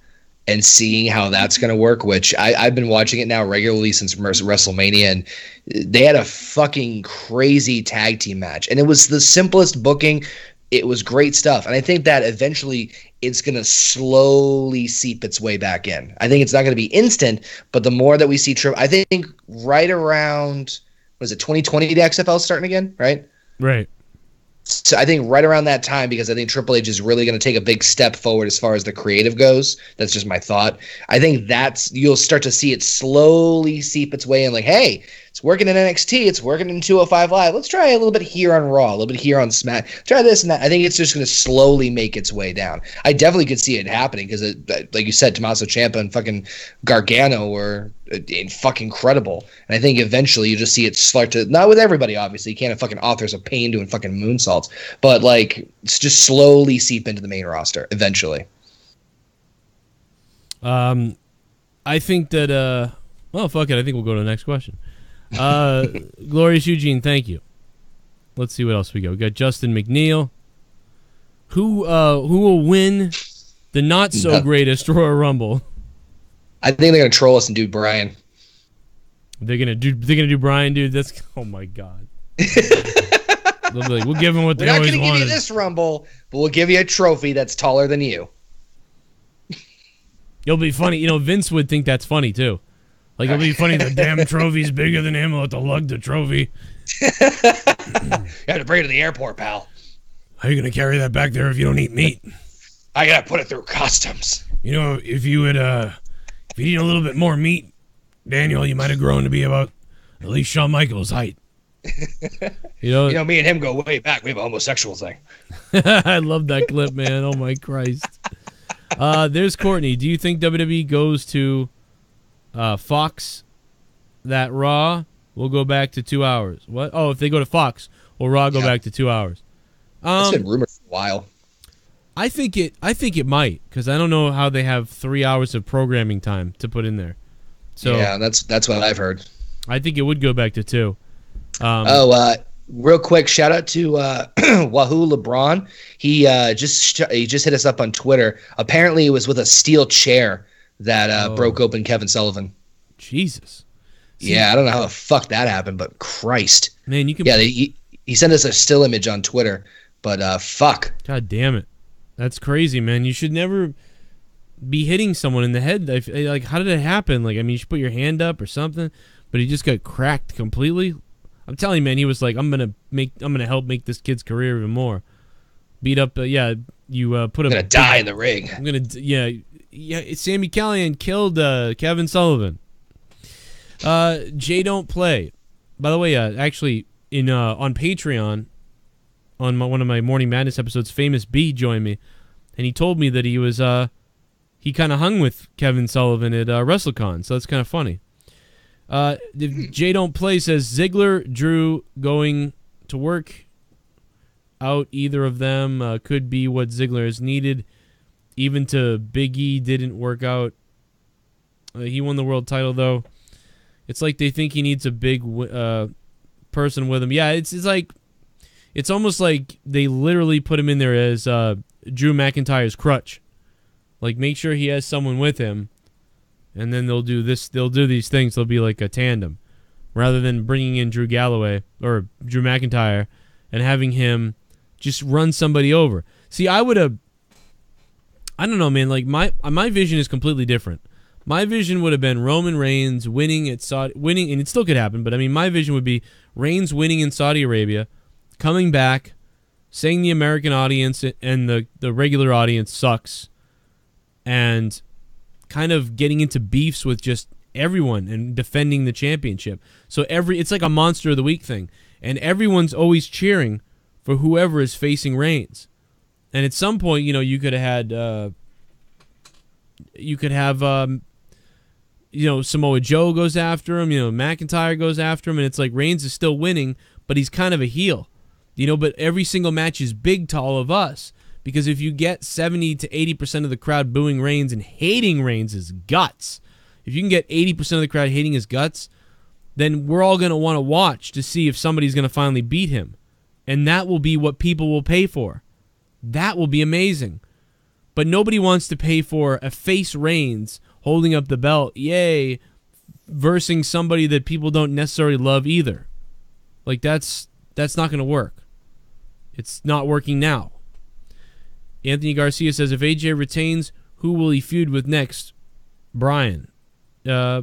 and seeing how that's going to work, which I've been watching it now regularly since WrestleMania, and they had a fucking crazy tag team match. And it was the simplest booking. it was great stuff. And I think that eventually it's going to slowly seep its way back in. I think it's not going to be instant, but the more that we see I think right around, what is it, 2020, the XFL starting again, right? Right. So I think right around that time, because I think Triple H is really going to take a big step forward as far as the creative goes. That's just my thought. I think you'll start to see it slowly seep its way in, like, hey, it's working in NXT, it's working in 205 Live. Let's try a little bit here on Raw, a little bit here on Smack. Try this and that. I think it's just going to slowly make its way down. I definitely could see it happening because, like you said, Tommaso Ciampa and fucking Gargano were fucking incredible. And I think eventually you just see it start to, not with everybody, obviously. You can't have fucking Authors of Pain doing fucking moonsaults. But, like, it's just slowly seep into the main roster eventually. I think that, well, fuck it. I think we'll go to the next question. Glorious Eugene, thank you. Let's see what else we got. We got Justin McNeil. Who will win the not so greatest Royal Rumble? I think they're gonna troll us and do Bryan. They're gonna do Bryan, dude. That's, oh my god. They'll be like, we'll give them what they always wanted. We're not gonna give you this Rumble, but we'll give you a trophy that's taller than you. It'll be funny. You know, Vince would think that's funny too. Like, it'll be funny, the damn trophy's bigger than him. We'll have to lug the trophy. You have to bring it to the airport, pal. How are you going to carry that back there if you don't eat meat? I got to put it through customs. You know, if you eat a little bit more meat, Daniel, you might have grown to be about at least Shawn Michaels' height. You know, me and him go way back. We have a homosexual thing. I love that clip, man. Oh, my Christ. There's Courtney. Do you think WWE goes to Fox, that Raw will go back to 2 hours? What? Oh, if they go to Fox, will Raw go back to 2 hours? That's been rumored for a while. I think it might, because I don't know how they have 3 hours of programming time to put in there. So yeah, that's what I've heard. I think it would go back to 2. Real quick, shout out to Wahoo LeBron. He just hit us up on Twitter. Apparently, it was with a steel chair that broke open Kevin Sullivan. Jesus. Yeah, I don't know how the fuck that happened, but Christ. Man, you can. Yeah, he sent us a still image on Twitter, but fuck. God damn it. That's crazy, man. You should never be hitting someone in the head. Like, how did it happen? Like, I mean, you should put your hand up or something, but he just got cracked completely. I'm telling you, man, he was like, I'm gonna help make this kid's career even more. Beat up, you put him. I'm gonna die in the ring. I'm gonna, yeah. Sami Callihan killed Kevin Sullivan. Jay Don't Play. By the way, actually, on Patreon, on one of my Morning Madness episodes, Famous B joined me, and he told me that he was he kind of hung with Kevin Sullivan at WrestleCon, so that's kind of funny. Jay Don't Play says Ziggler, Drew going to work out either of them could be what Ziggler has needed. Even to Big E didn't work out. He won the world title, though. It's like they think he needs a big person with him. Yeah, it's like, it's almost like they literally put him in there as Drew McIntyre's crutch. Like, make sure he has someone with him, and then they'll do this. They'll do these things. They'll be like a tandem, rather than bringing in Drew Galloway or Drew McIntyre and having him just run somebody over. See, I would have. I don't know, man. Like, my vision is completely different. My vision would have been Roman Reigns winning, and it still could happen, but I mean, my vision would be Reigns winning in Saudi Arabia, coming back, saying the American audience and the regular audience sucks, and kind of getting into beefs with just everyone and defending the championship. So it's like a Monster of the Week thing, and everyone's always cheering for whoever is facing Reigns. And at some point, you could have had, Samoa Joe goes after him, McIntyre goes after him, and it's like Reigns is still winning, but he's kind of a heel, but every single match is big to all of us, because if you get 70 to 80% of the crowd booing Reigns and hating Reigns' guts, if you can get 80% of the crowd hating his guts, then we're all going to want to watch to see if somebody's going to finally beat him, and that will be what people will pay for. That will be amazing. But nobody wants to pay for a face Reigns holding up the belt, yay, versing somebody that people don't necessarily love either. Like, that's not going to work. It's not working now. Anthony Garcia says, if AJ retains, who will he feud with next? Bryan. Yeah,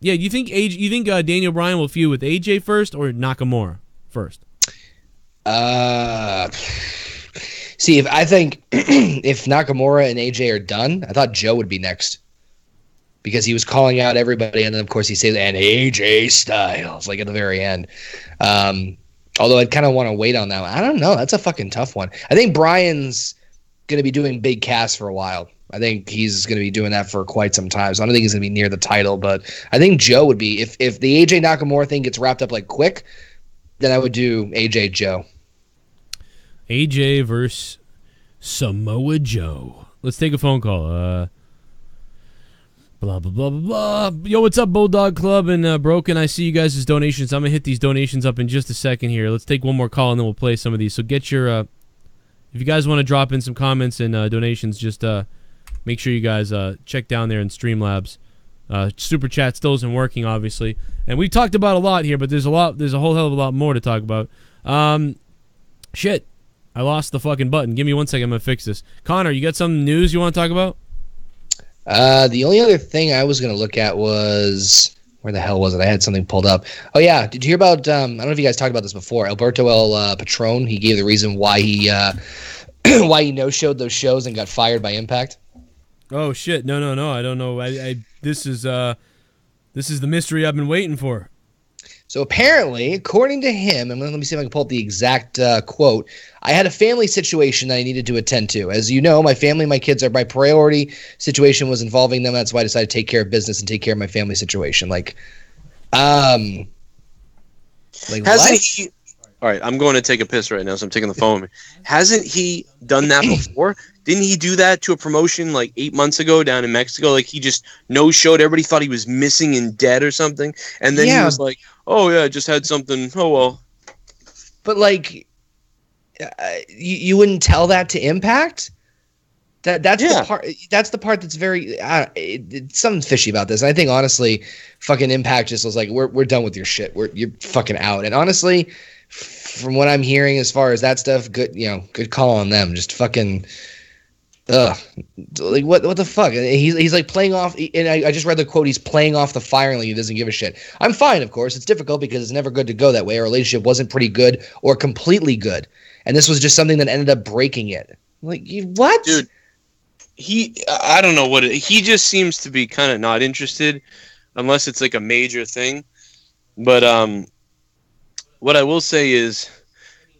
you think Daniel Bryan will feud with AJ first or Nakamura first? See, I think if Nakamura and AJ are done, I thought Joe would be next. Because he was calling out everybody, and then of course he says, and AJ Styles, like at the very end. Although I'd kind of want to wait on that one. I don't know. That's a fucking tough one. I think Bryan's going to be doing big casts for a while. I think he's going to be doing that for quite some time. So I don't think he's going to be near the title, but I think Joe would be. If the AJ Nakamura thing gets wrapped up like quick, then I would do AJ Joe. AJ versus Samoa Joe. Let's take a phone call. Blah, blah, blah, blah, blah. Yo, what's up, Bulldog Club and Broken? I see you guys' donations. I'm going to hit these donations up in just a second here. Let's take one more call, and then we'll play some of these. So get your, if you guys want to drop in some comments and donations, just make sure you guys check down there in Streamlabs. Super Chat still isn't working, obviously. And we talked about a lot here, but there's a whole hell of a lot more to talk about. Shit. I lost the fucking button. Give me 1 second. I'm going to fix this. Connor, you got some news you want to talk about? The only other thing I was going to look at was, where the hell was it? I had something pulled up. Oh yeah, did you hear about? I don't know if you guys talked about this before. Alberto El Patron. He gave the reason why he why he no-showed those shows and got fired by Impact. Oh shit! No, I don't know. This is the mystery I've been waiting for. So apparently, according to him, and let me see if I can pull up the exact quote, I had a family situation that I needed to attend to. As you know, my family, my kids are my priority. Situation was involving them. That's why I decided to take care of business and take care of my family situation. Hasn't he? All right, I'm going to take a piss right now, so I'm taking the phone with me. Hasn't he done that before? Didn't he do that to a promotion like 8 months ago down in Mexico? Like he just no-showed. Everybody thought he was missing and dead or something. And then he was like, oh, yeah, I just had something. Oh, well. But, you wouldn't tell that to Impact? That's the part. That's the part that's very. It's something fishy about this. And I think honestly, fucking Impact just was like, we're done with your shit. You're fucking out. And honestly, from what I'm hearing as far as that stuff, good call on them. Just fucking. Like what the fuck? He's like playing off, and I just read the quote. He's playing off the firing like he doesn't give a shit. I'm fine, of course. It's difficult because it's never good to go that way. Our relationship wasn't pretty good or completely good, and this was just something that ended up breaking it. Like what, dude? I don't know he just seems to be kind of not interested, unless it's like a major thing. But what I will say is,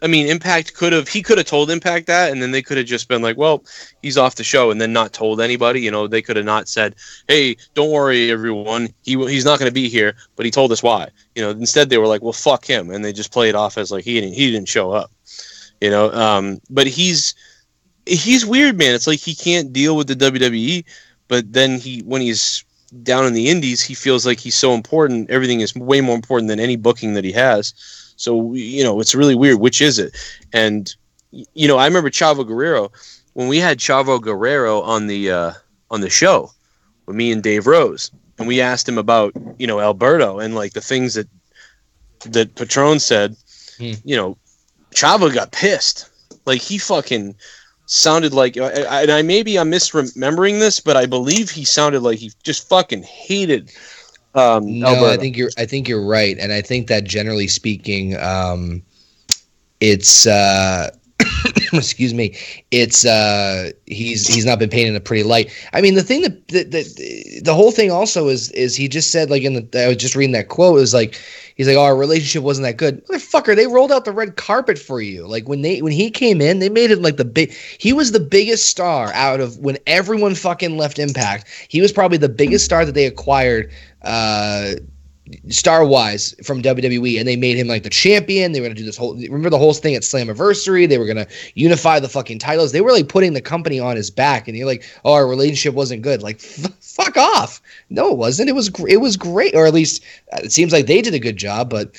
I mean, Impact could have told Impact that, and then they could have just been like, well, he's off the show, and then not told anybody. They could have not said, hey, don't worry, everyone. He's not going to be here, but he told us why. Instead they were like, well, fuck him, and they just play it off as like he didn't show up. But he's weird, man. It's like he can't deal with the WWE, but then when he's down in the indies, he feels like he's so important. Everything is way more important than any booking that he has. So, it's really weird. Which is it? And, I remember Chavo Guerrero, when we had Chavo Guerrero on the show with me and Dave Rose, and we asked him about, Alberto and like the things that Patron said, Chavo got pissed. Like he fucking sounded like, and I'm misremembering this, but I believe he sounded like he just fucking hated no, Alberto. I think you're right, and I think that generally speaking, it's excuse me, it's he's not been painted in a pretty light. I mean, the thing that the whole thing also is he just said, like I was just reading that quote, is like he's like, oh, our relationship wasn't that good. Motherfucker, they rolled out the red carpet for you. Like when he came in, they made him like he was the biggest star out of when everyone fucking left Impact. He was probably the biggest star that they acquired star-wise from WWE, and they made him like the champion. They were going to do this remember the whole thing at Slammiversary? They were going to unify the fucking titles. They were like putting the company on his back, and you're like, oh, our relationship wasn't good. Like, fuck off. No, it wasn't. It was great, or at least it seems like they did a good job, but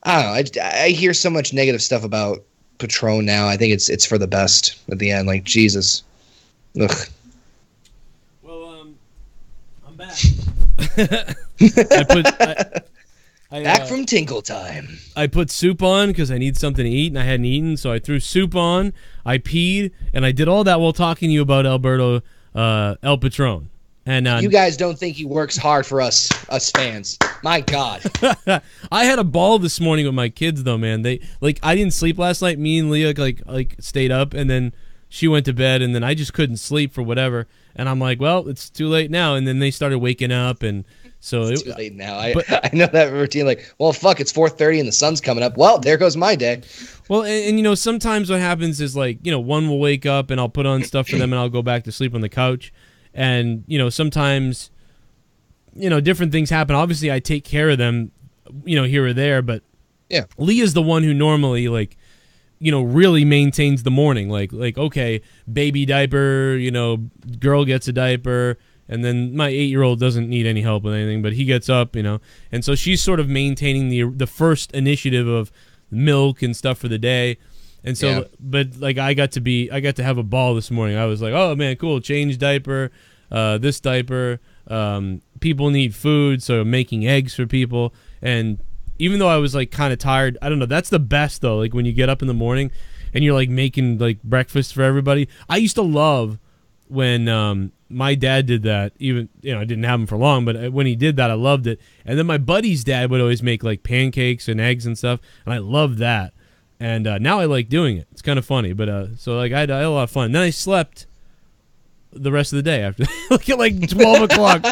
I don't know. I hear so much negative stuff about Patron now. I think it's for the best at the end. Like, Jesus. Ugh. Well, I'm back. Back from Tinkle time. I put soup on because I need something to eat, and I hadn't eaten, so I threw soup on, I peed, and I did all that while talking to you about Alberto El Patron. And you guys don't think he works hard for us fans. My God. I had a ball this morning with my kids, though, man. I didn't sleep last night. Me and Leah like stayed up, and then she went to bed, and then I just couldn't sleep for whatever. And I'm like, well, it's too late now. And then they started waking up, and so it's too late now. I know that routine. Like, well, fuck, it's 4:30 and the sun's coming up. Well, there goes my day. Well, and you know, sometimes what happens is like, you know, one will wake up and I'll put on stuff for them and I'll go back to sleep on the couch. And you know, sometimes, you know, different things happen. Obviously, I take care of them, you know, here or there. But yeah, Leah's the one who normally like, you know, really maintains the morning. Like okay, baby diaper, you know, girl gets a diaper. And then my 8-year-old doesn't need any help with anything, but he gets up, you know. And so she's sort of maintaining the first initiative of milk and stuff for the day. And so, yeah. But like I got to have a ball this morning. I was like, oh man, cool, change diaper, this diaper. People need food, so making eggs for people. And even though I was like kind of tired, I don't know. That's the best though. Like when you get up in the morning and you're like making like breakfast for everybody. I used to love when my dad did that. Even, you know, I didn't have him for long, but when he did that, I loved it. And then my buddy's dad would always make like pancakes and eggs and stuff, and I loved that. And now I like doing it. It's kind of funny, but so like I had a lot of fun. And then I slept the rest of the day after like at like 12 o'clock.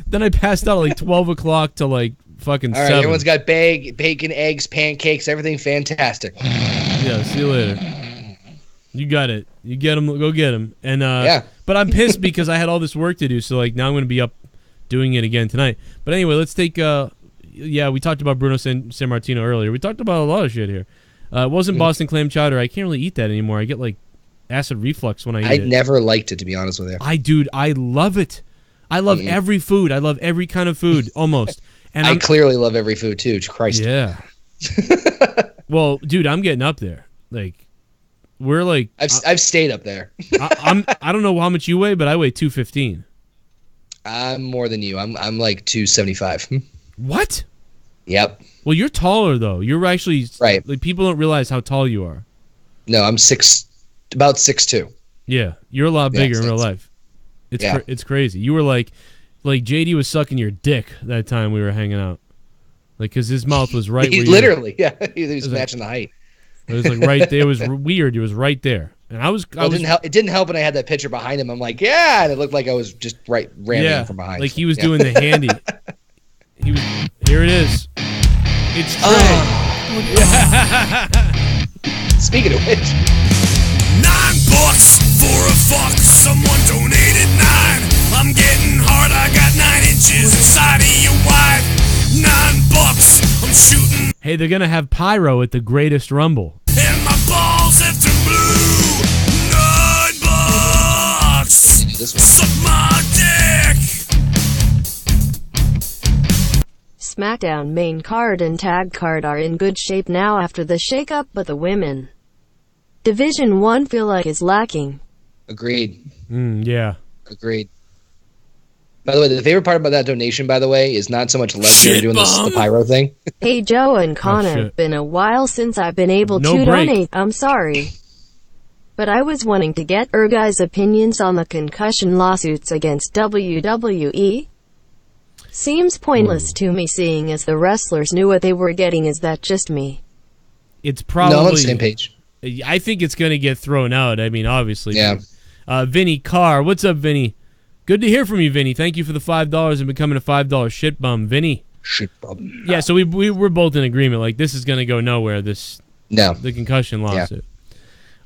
Then I passed out at like 12 o'clock to like fucking 7. Everyone's got bacon, eggs, pancakes, everything fantastic. Yeah, see you later. You got it. You get him. Go get him. And yeah. But I'm pissed because I had all this work to do. So like now I'm going to be up doing it again tonight. But anyway, let's take. Yeah, we talked about Bruno Sammartino earlier. We talked about a lot of shit here. It wasn't Boston clam chowder. I can't really eat that anymore. I get like acid reflux when I eat it. I never liked it, to be honest with you. I love it. I love every food. I love every kind of food almost. And I clearly love every food too. Christ. Yeah. Well, dude, I'm getting up there. Like. We're like I've stayed up there. I don't know how much you weigh, but I weigh 215. I'm more than you. I'm like 275. What? Yep. Well, you're taller though. You're actually right. Like people don't realize how tall you are. No, I'm about 6'2". Yeah, you're a lot bigger in real life. It's crazy. You were like JD was sucking your dick that time we were hanging out. Like because his mouth was right. Where literally, yeah, he was matching the height. It was like right there. It was weird. It was right there, and it didn't help when I had that picture behind him. I'm like, yeah, and it looked like I was just ramming him from behind. Like he was doing the handy. Here it is. It's Trey. Speaking of which, $9 for a fuck. Someone donated 9. I'm getting hard. I got 9 inches inside of your wife. $9. I'm shooting. Hey, they're gonna have Pyro at the Greatest Rumble. And my balls have turned blue. $9. Suck my dick. SmackDown main card and tag card are in good shape now after the shakeup, but the women Division 1 feel like is lacking. Agreed. Yeah. Agreed. By the way, the favorite part about that donation, by the way, is not so much Lesnar doing the Pyro thing. Hey, Joe and Connor, been a while since I've been able to donate. I'm sorry. But I was wanting to get your guys' opinions on the concussion lawsuits against WWE. Seems pointless to me seeing as the wrestlers knew what they were getting. Is that just me? It's probably... No, on the same page. I think it's going to get thrown out. I mean, obviously. Yeah. Vinny Carr. What's up, Vinny? Good to hear from you, Vinny. Thank you for the $5 and becoming a $5 shitbum, Vinny. Shitbum. Yeah, so we're both in agreement. Like, this is going to go nowhere, the concussion lawsuit.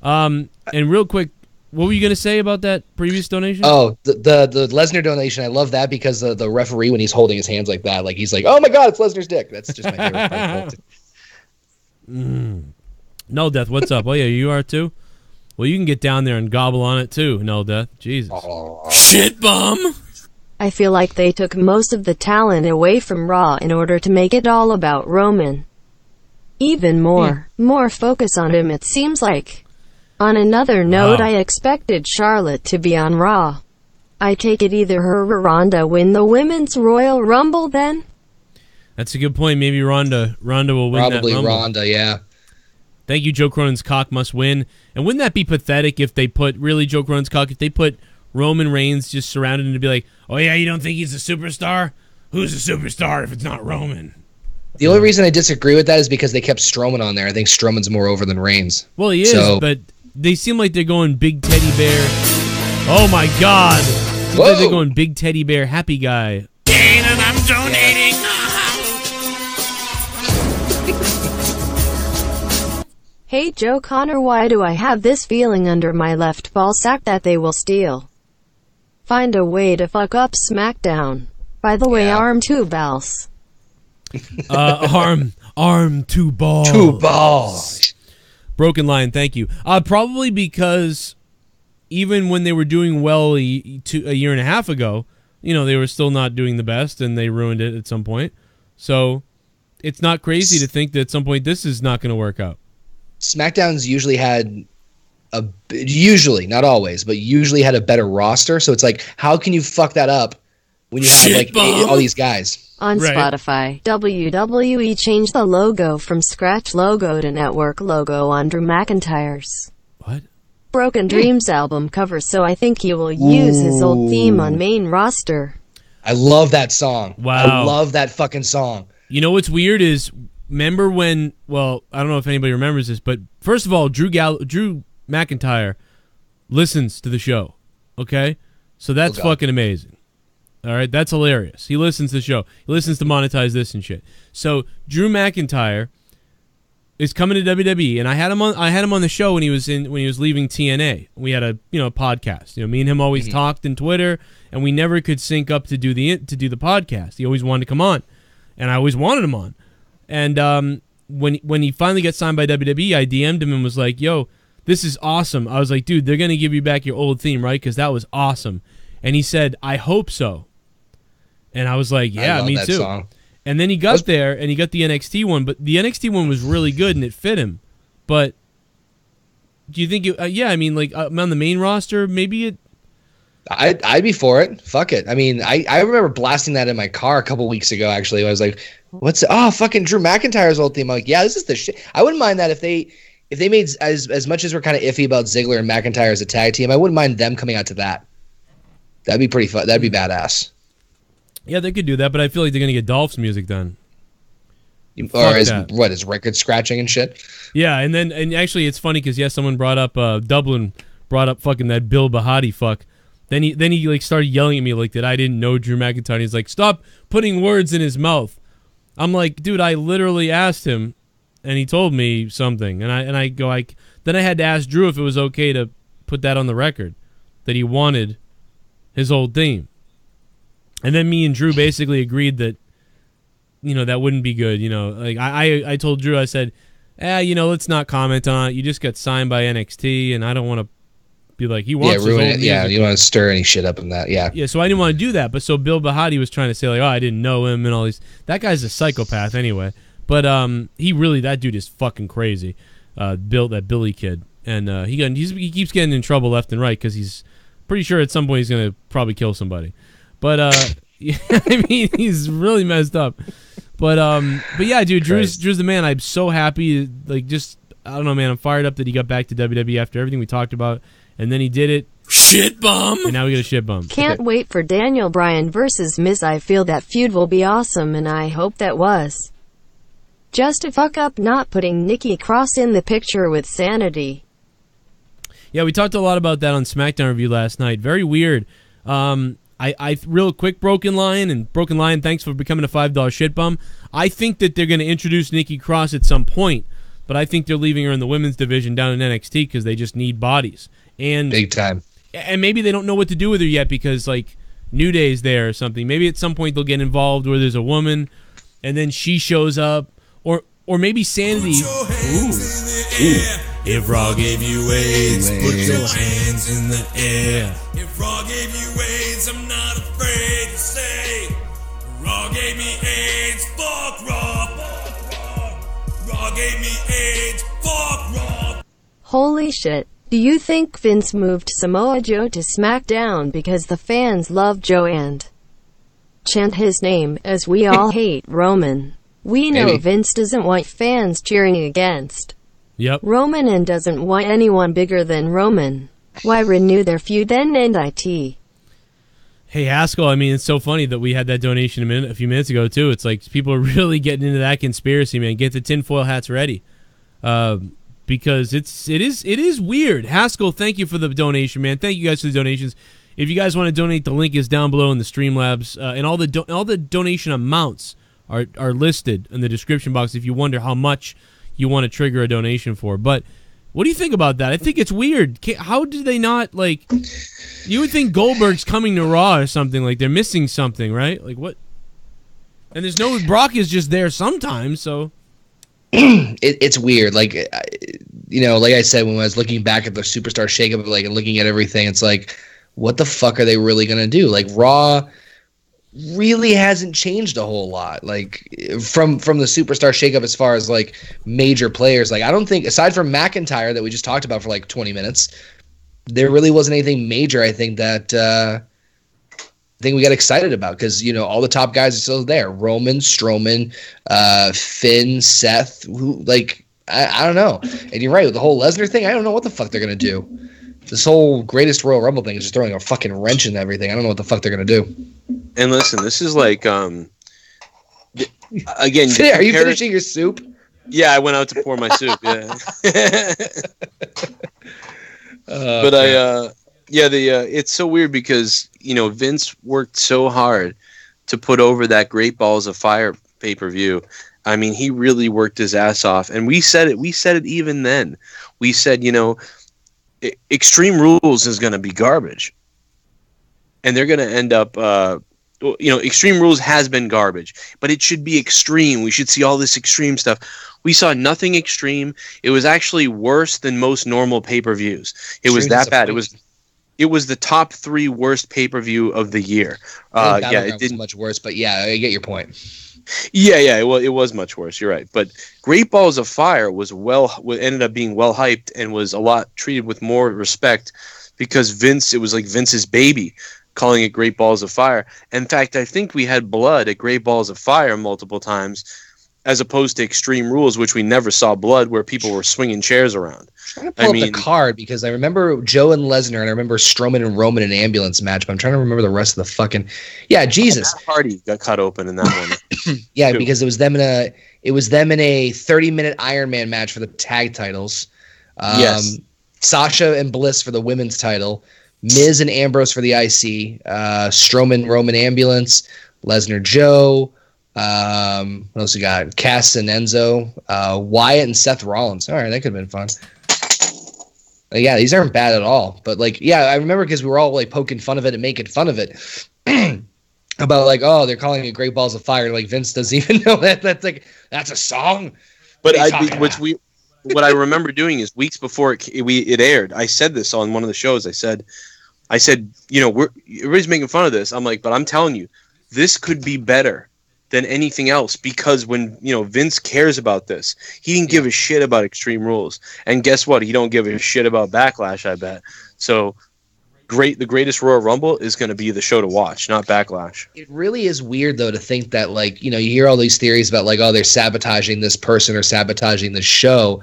Yeah. And real quick, what were you going to say about that previous donation? Oh, the Lesnar donation. I love that because the referee, when he's holding his hands like that, like he's like, oh my God, it's Lesnar's dick. That's just my favorite part. No Death, what's up? Oh, yeah, you are too? Well, you can get down there and gobble on it too, No Death. Jesus. Shit bum. I feel like they took most of the talent away from Raw in order to make it all about Roman. Even more focus on him, it seems like. On another note, I expected Charlotte to be on Raw. I take it either her or Ronda win the Women's Royal Rumble then? That's a good point. Maybe Ronda will win Probably that Rumble. Ronda, yeah. Thank you, Joe Cronin's cock must win. And wouldn't that be pathetic if they put, really, Joe Cronin's cock, if they put Roman Reigns just surrounded him to be like, oh yeah, you don't think he's a superstar? Who's a superstar if it's not Roman? The only reason I disagree with that is because they kept Strowman on there. I think Strowman's more over than Reigns. Well, he is, but they seem like they're going big teddy bear. Oh my God. Seems like they're going big teddy bear happy guy. Kane, and I'm donating. Hey Joe Connor, why do I have this feeling under my left ball sack that they will steal? Find a way to fuck up SmackDown. By the way, arm two balls. Arm two balls. Two balls. Broken line, thank you. Probably because even when they were doing well a year and a half ago, you know, they were still not doing the best, and they ruined it at some point. So it's not crazy to think that at some point this is not going to work out. SmackDown's usually had not always, but usually had a better roster. So it's like, how can you fuck that up when you have like all these guys? On Spotify, WWE changed the logo from scratch logo to network logo on Drew McIntyre's Broken Dreams album cover, so I think he will use his old theme on main roster. I love that song. Wow. I love that fucking song. You know what's weird is, remember when, well, I don't know if anybody remembers this, but first of all, Drew McIntyre listens to the show, okay? So that's fucking amazing. All right, that's hilarious. He listens to the show. He listens to Monetize This and shit. So Drew McIntyre is coming to WWE, and I had him on the show when he was leaving TNA. We had a podcast. You know, me and him always talked in Twitter, and we never could sync up to do the podcast. He always wanted to come on, and I always wanted him on. And when he finally got signed by WWE, I DM'd him and was like, "Yo, this is awesome." I was like, "Dude, they're gonna give you back your old theme, right? Because that was awesome." And he said, "I hope so." And I was like, "Yeah, me too." Song. And then he got there and he got the NXT one, but the NXT one was really good and it fit him. But do you think? Yeah, I mean, like on the main roster, maybe it. I'd be for it. Fuck it. I mean, I remember blasting that in my car a couple weeks ago. Actually, I was like, fucking Drew McIntyre's old theme." I'm like, yeah, this is the shit. I wouldn't mind that if they made as much as we're kind of iffy about Ziggler and McIntyre as a tag team. I wouldn't mind them coming out to that. That'd be pretty fun. That'd be badass. Yeah, they could do that, but I feel like they're gonna get Dolph's music done. Or is record scratching and shit? Yeah, and actually it's funny because someone brought up Dublin brought up fucking that Bill Bahati fuck. Then he like started yelling at me like that I didn't know Drew McIntyre. He's like, "Stop putting words in his mouth." I'm like, "Dude, I literally asked him, and he told me something." And I go like, then I had to ask Drew if it was okay to put that on the record that he wanted his old theme. And then me and Drew basically agreed that, that wouldn't be good. Like I told Drew, I said, let's not comment on it. You just got signed by NXT, and I don't want to be like, he wants ruin his old it. Yeah, you don't want to stir any shit up in that. Yeah. Yeah, so I didn't want to do that. But so Bill Bahati was trying to say like, I didn't know him and all these. That guy's a psychopath anyway. But that dude is fucking crazy. That Billy kid, and he keeps getting in trouble left and right because he's pretty sure at some point he's gonna probably kill somebody. But I mean, he's really messed up. But yeah, dude, Drew's the man. I'm so happy. Like, just I don't know, man. I'm fired up that he got back to WWE after everything we talked about, and then he did it. Shit bum. And now we got a shit bum. Can't wait for Daniel Bryan versus Miz. I feel that feud will be awesome, and I hope that was just a fuck up not putting Nikki Cross in the picture with Sanity. Yeah, we talked a lot about that on SmackDown Review last night. Very weird. I real quick, Broken Lion, thanks for becoming a $5 shit bum. I think that they're going to introduce Nikki Cross at some point, but I think they're leaving her in the women's division down in NXT because they just need bodies. And big time. And maybe they don't know what to do with her yet because, like, New Day's there or something. Maybe at some point they'll get involved where there's a woman, and then she shows up. Or maybe Sanity. Ooh. If Raw gave you AIDS, put your hands in the air. If Raw gave you AIDS, I'm not afraid to say. Raw gave me AIDS, fuck Raw. Raw gave me AIDS, fuck Raw. Holy shit. Do you think Vince moved Samoa Joe to SmackDown because the fans love Joe and chant his name, as we all hate Roman. We know Maybe. Vince doesn't want fans cheering against Yep. Roman and doesn't want anyone bigger than Roman. Why renew their feud then, and IT? Hey, Haskell, I mean, it's so funny that we had that donation a few minutes ago, too. It's like people are really getting into that conspiracy, man. Get the tinfoil hats ready. Because it is weird. Haskell, thank you for the donation, man. Thank you guys for the donations. If you guys want to donate, the link is down below in the Streamlabs. And all the donation amounts are listed in the description box if you wonder how much you want to trigger a donation for. But what do you think about that? I think it's weird. How do they not, like... You would think Goldberg's coming to Raw or something. Like, they're missing something, right? Like, what? And there's no... Brock is just there sometimes, so... It's weird. Like, you know, like I said, when I was looking back at the Superstar shakeup, like, and looking at everything, it's like, what the fuck are they really going to do? Like, Raw really hasn't changed a whole lot. Like, from the Superstar shakeup as far as, like, major players. Like, I don't think, aside from McIntyre that we just talked about for, like, 20 minutes... there really wasn't anything major, I think, that we got excited about because, you know, all the top guys are still there. Roman, Strowman, Finn, Seth, who, like, I don't know. And you're right, with the whole Lesnar thing, I don't know what the fuck they're going to do. This whole greatest Royal Rumble thing is just throwing a fucking wrench in everything. I don't know what the fuck they're going to do. And listen, this is like, again... Are you finishing your soup? Yeah, I went out to pour my soup, yeah. But it's so weird because, you know, Vince worked so hard to put over that Great Balls of Fire pay-per-view. I mean, he really worked his ass off. And we said it even then. We said, you know, Extreme Rules is going to be garbage. And they're going to end up, you know, Extreme Rules has been garbage. But it should be extreme. We should see all this extreme stuff. We saw nothing extreme. It was actually worse than most normal pay-per-views. It was that bad. It was the top 3 worst pay-per-view of the year. It didn't much worse, but yeah, I get your point. Yeah. It was much worse. You're right. But Great Balls of Fire ended up being well hyped and was a lot treated with more respect because it was like Vince's baby, calling it Great Balls of Fire. In fact, I think we had blood at Great Balls of Fire multiple times, as opposed to Extreme Rules, which we never saw blood, where people were swinging chairs around. I'm trying to pull up the card because I remember Joe and Lesnar, and I remember Strowman and Roman in an ambulance match, but I'm trying to remember the rest of the fucking... Yeah, Jesus. Party got cut open in that one. Yeah, too. Because it was them in a 30-minute Iron Man match for the tag titles. Yes. Sasha and Bliss for the women's title. Miz and Ambrose for the IC. Strowman, Roman ambulance. Lesnar, Joe... what else we got? Cass and Enzo, Wyatt and Seth Rollins. All right, that could have been fun. Yeah, these aren't bad at all. But like, yeah, I remember because we were all like poking fun of it and making fun of it about like, oh, they're calling it Great Balls of Fire. Like Vince doesn't even know that's a song. But what I remember doing is weeks before it aired, I said this on one of the shows. I said, you know, everybody's making fun of this. I'm like, but I'm telling you, this could be better than anything else because when, you know, Vince cares about this, he didn't give a shit about Extreme Rules. And guess what? He don't give a shit about Backlash, I bet. So the greatest Royal Rumble is going to be the show to watch, not Backlash. It really is weird, though, to think that, like, you know, you hear all these theories about, like, oh, they're sabotaging this person or sabotaging the show.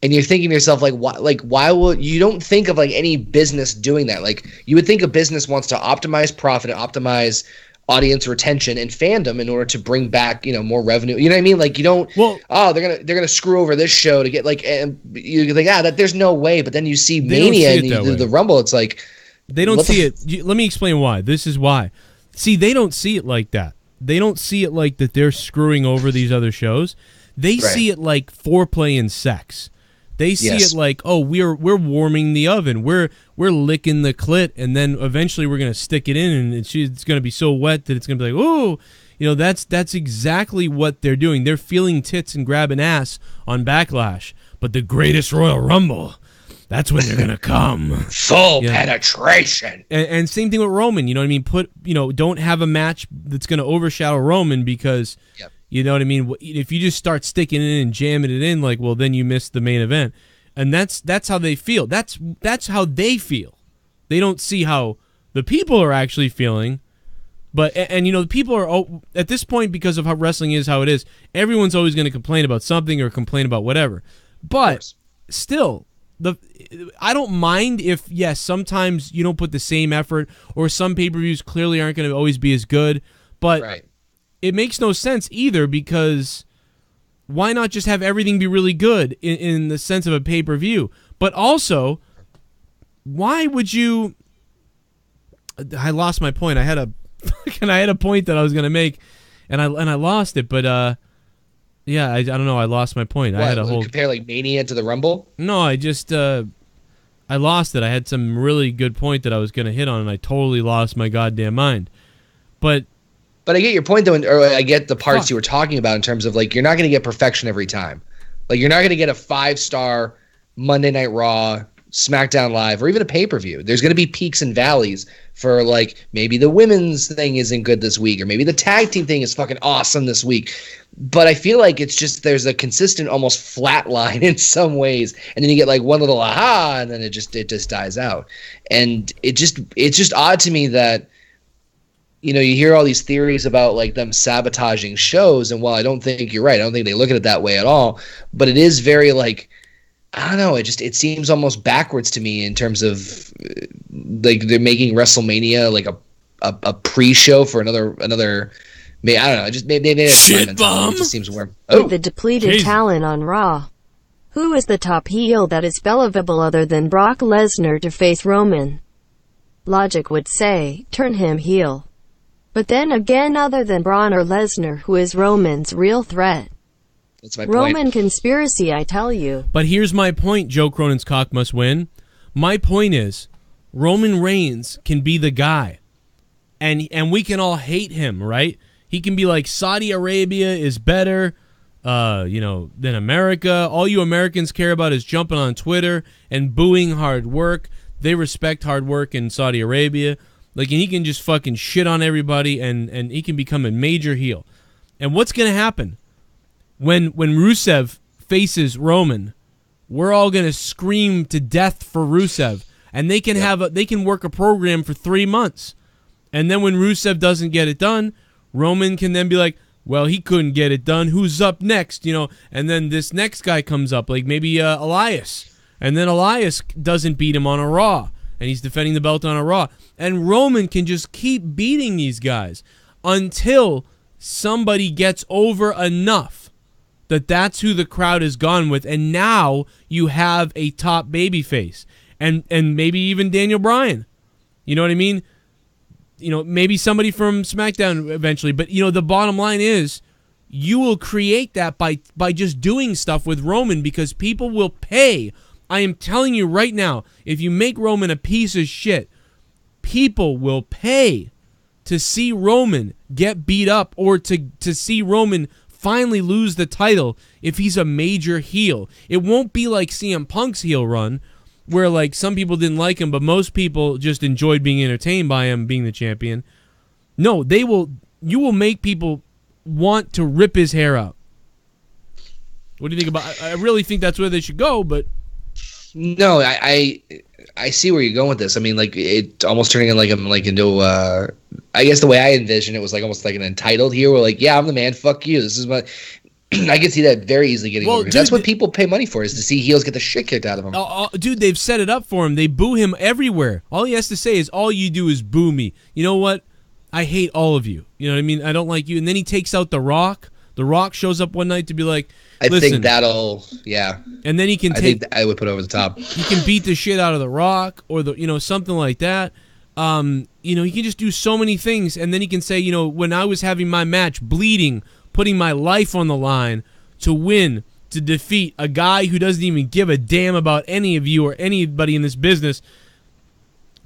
And you're thinking to yourself, like, why will you don't think of like any business doing that? Like, you would think a business wants to optimize profit and optimize audience retention and fandom in order to bring back, you know, more revenue. You know what I mean? Like, you don't. Well, they're gonna screw over this show to get like, and you think, that there's no way. But then you see Mania and the Rumble. It's like they don't see it. Let me explain why. This is why. See, they don't see it like that. They don't see it like that. They're screwing over these other shows. They see it like foreplay and sex. They see it like, oh, we're warming the oven, we're licking the clit, and then eventually we're gonna stick it in, and it's gonna be so wet that it's gonna be like, oh, you know, that's exactly what they're doing. They're feeling tits and grabbing ass on Backlash, but the greatest Royal Rumble, that's when they're gonna come full penetration. And same thing with Roman. You know what I mean? Don't have a match that's gonna overshadow Roman because. Yep. You know what I mean? If you just start sticking it in and jamming it in, like, well, then you miss the main event, and that's how they feel. That's how they feel. They don't see how the people are actually feeling, But and you know, people are at this point, because of how wrestling is how it is, everyone's always going to complain about something or complain about whatever. But still, I don't mind if, yes, sometimes you don't put the same effort, or some pay-per-views clearly aren't going to always be as good, but it makes no sense either, because why not just have everything be really good in the sense of a pay-per-view? But also, why would you... I lost my point. I had a point that I was going to make, and I lost it, but... yeah, I don't know. I lost my point. What, I had a whole compare like Mania to the Rumble. No, I just I lost it. I had some really good point that I was going to hit on, and I totally lost my goddamn mind. But I get your point though, or I get the parts you were talking about in terms of like you're not going to get perfection every time. Like you're not going to get a 5-star Monday Night Raw, SmackDown Live, or even a pay-per-view. There's going to be peaks and valleys for like maybe the women's thing isn't good this week, or maybe the tag team thing is fucking awesome this week. But I feel like it's just there's a consistent almost flat line in some ways, and then you get like one little aha, and then it just dies out. And it's just odd to me that, you know, you hear all these theories about like them sabotaging shows, and while I don't think you're right, I don't think they look at it that way at all, but it is very like, I don't know, it seems almost backwards to me in terms of like they're making WrestleMania like a pre-show for another I don't know, just maybe that's my mentality. It just seems weird. With the depleted talent on Raw, who is the top heel that is believable other than Brock Lesnar to face Roman? Logic would say, turn him heel. But then again, other than Braun or Lesnar, who is Roman's real threat? That's my Roman point. conspiracy, I tell you. But here's my point, Joe Cronin's cock must win. My point is, Roman Reigns can be the guy. And we can all hate him, right? He can be like, Saudi Arabia is better, than America. All you Americans care about is jumping on Twitter and booing hard work. They respect hard work in Saudi Arabia. Like, and he can just fucking shit on everybody, and he can become a major heel. And what's going to happen? When Rusev faces Roman, we're all going to scream to death for Rusev. And they can they can work a program for 3 months. And then when Rusev doesn't get it done, Roman can then be like, well, he couldn't get it done. Who's up next? You know, and then this next guy comes up, like maybe Elias. And then Elias doesn't beat him on a Raw, and he's defending the belt on a Raw. And Roman can just keep beating these guys until somebody gets over enough that that's who the crowd has gone with. And now you have a top babyface. And maybe even Daniel Bryan. You know what I mean? You know, maybe somebody from SmackDown eventually. But, you know, the bottom line is you will create that by just doing stuff with Roman, because people will pay. I am telling you right now, if you make Roman a piece of shit, people will pay to see Roman get beat up, or to see Roman finally lose the title if he's a major heel. It won't be like CM Punk's heel run, where like some people didn't like him, but most people just enjoyed being entertained by him being the champion. No, you will make people want to rip his hair out. What do you think about? I really think that's where they should go, but no, I see where you're going with this. I mean, like it almost turning into I guess the way I envision it was like almost like an entitled heel. We're like, yeah, I'm the man. Fuck you. This is my. I can see that very easily getting over. That's what people pay money for, is to see heels get the shit kicked out of them. Dude, they've set it up for him. They boo him everywhere. All he has to say is, all you do is boo me. You know what? I hate all of you. You know what I mean? I don't like you. And then he takes out The Rock. The Rock shows up one night to be like, listen. I think that'll, yeah. And then he can I think I would put over the top. He can beat the shit out of The Rock, or something like that. He can just do so many things. And then he can say, when I was having my match, bleeding, putting my life on the line to win, to defeat a guy who doesn't even give a damn about any of you or anybody in this business.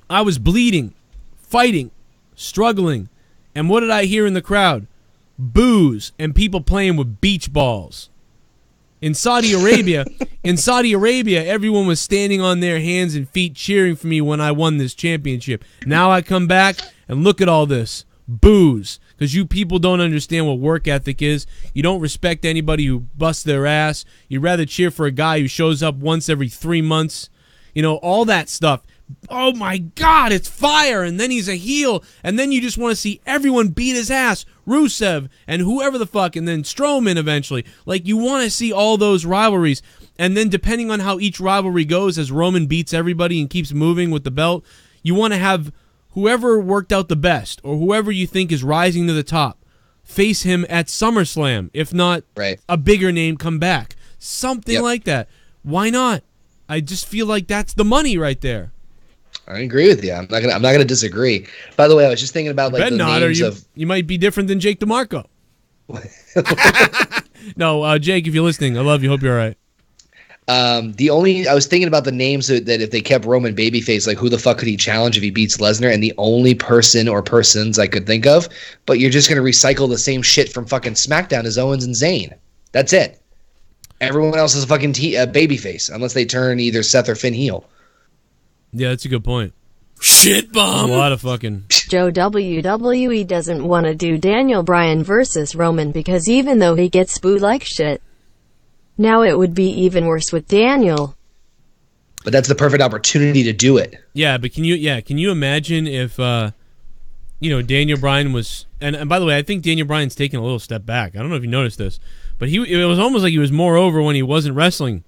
I was bleeding, fighting, struggling, and what did I hear in the crowd? Boos and people playing with beach balls. In Saudi Arabia, everyone was standing on their hands and feet cheering for me when I won this championship. Now I come back and look at all this. Boos. Because you people don't understand what work ethic is. You don't respect anybody who busts their ass. You'd rather cheer for a guy who shows up once every 3 months. All that stuff. oh my God, it's fire, and then he's a heel, and then you just want to see everyone beat his ass, Rusev, and whoever the fuck, and then Strowman eventually. Like, you want to see all those rivalries, and then depending on how each rivalry goes, as Roman beats everybody and keeps moving with the belt, you want to have whoever worked out the best, or whoever you think is rising to the top, face him at SummerSlam, if not a bigger name come back. Something like that. Why not? I just feel like that's the money right there. I agree with you. I'm not gonna disagree. By the way, I was just thinking about like the names of. You might be different than Jake DeMarco. No, Jake, if you're listening, I love you. Hope you're all right. I was thinking about the names that if they kept Roman babyface, like who the fuck could he challenge if he beats Lesnar? And the only person or persons I could think of, but you're just gonna recycle the same shit from fucking SmackDown as Owens and Zayn. That's it. Everyone else is a fucking babyface, unless they turn either Seth or Finn heel. Yeah, that's a good point. Shit bomb. A lot of fucking. Joe WWE doesn't want to do Daniel Bryan versus Roman because even though he gets booed like shit, now it would be even worse with Daniel. But that's the perfect opportunity to do it. Yeah, but can you imagine if Daniel Bryan was, and by the way, I think Daniel Bryan's taken a little step back. I don't know if you noticed this, but it was almost like he was more over when he wasn't wrestling.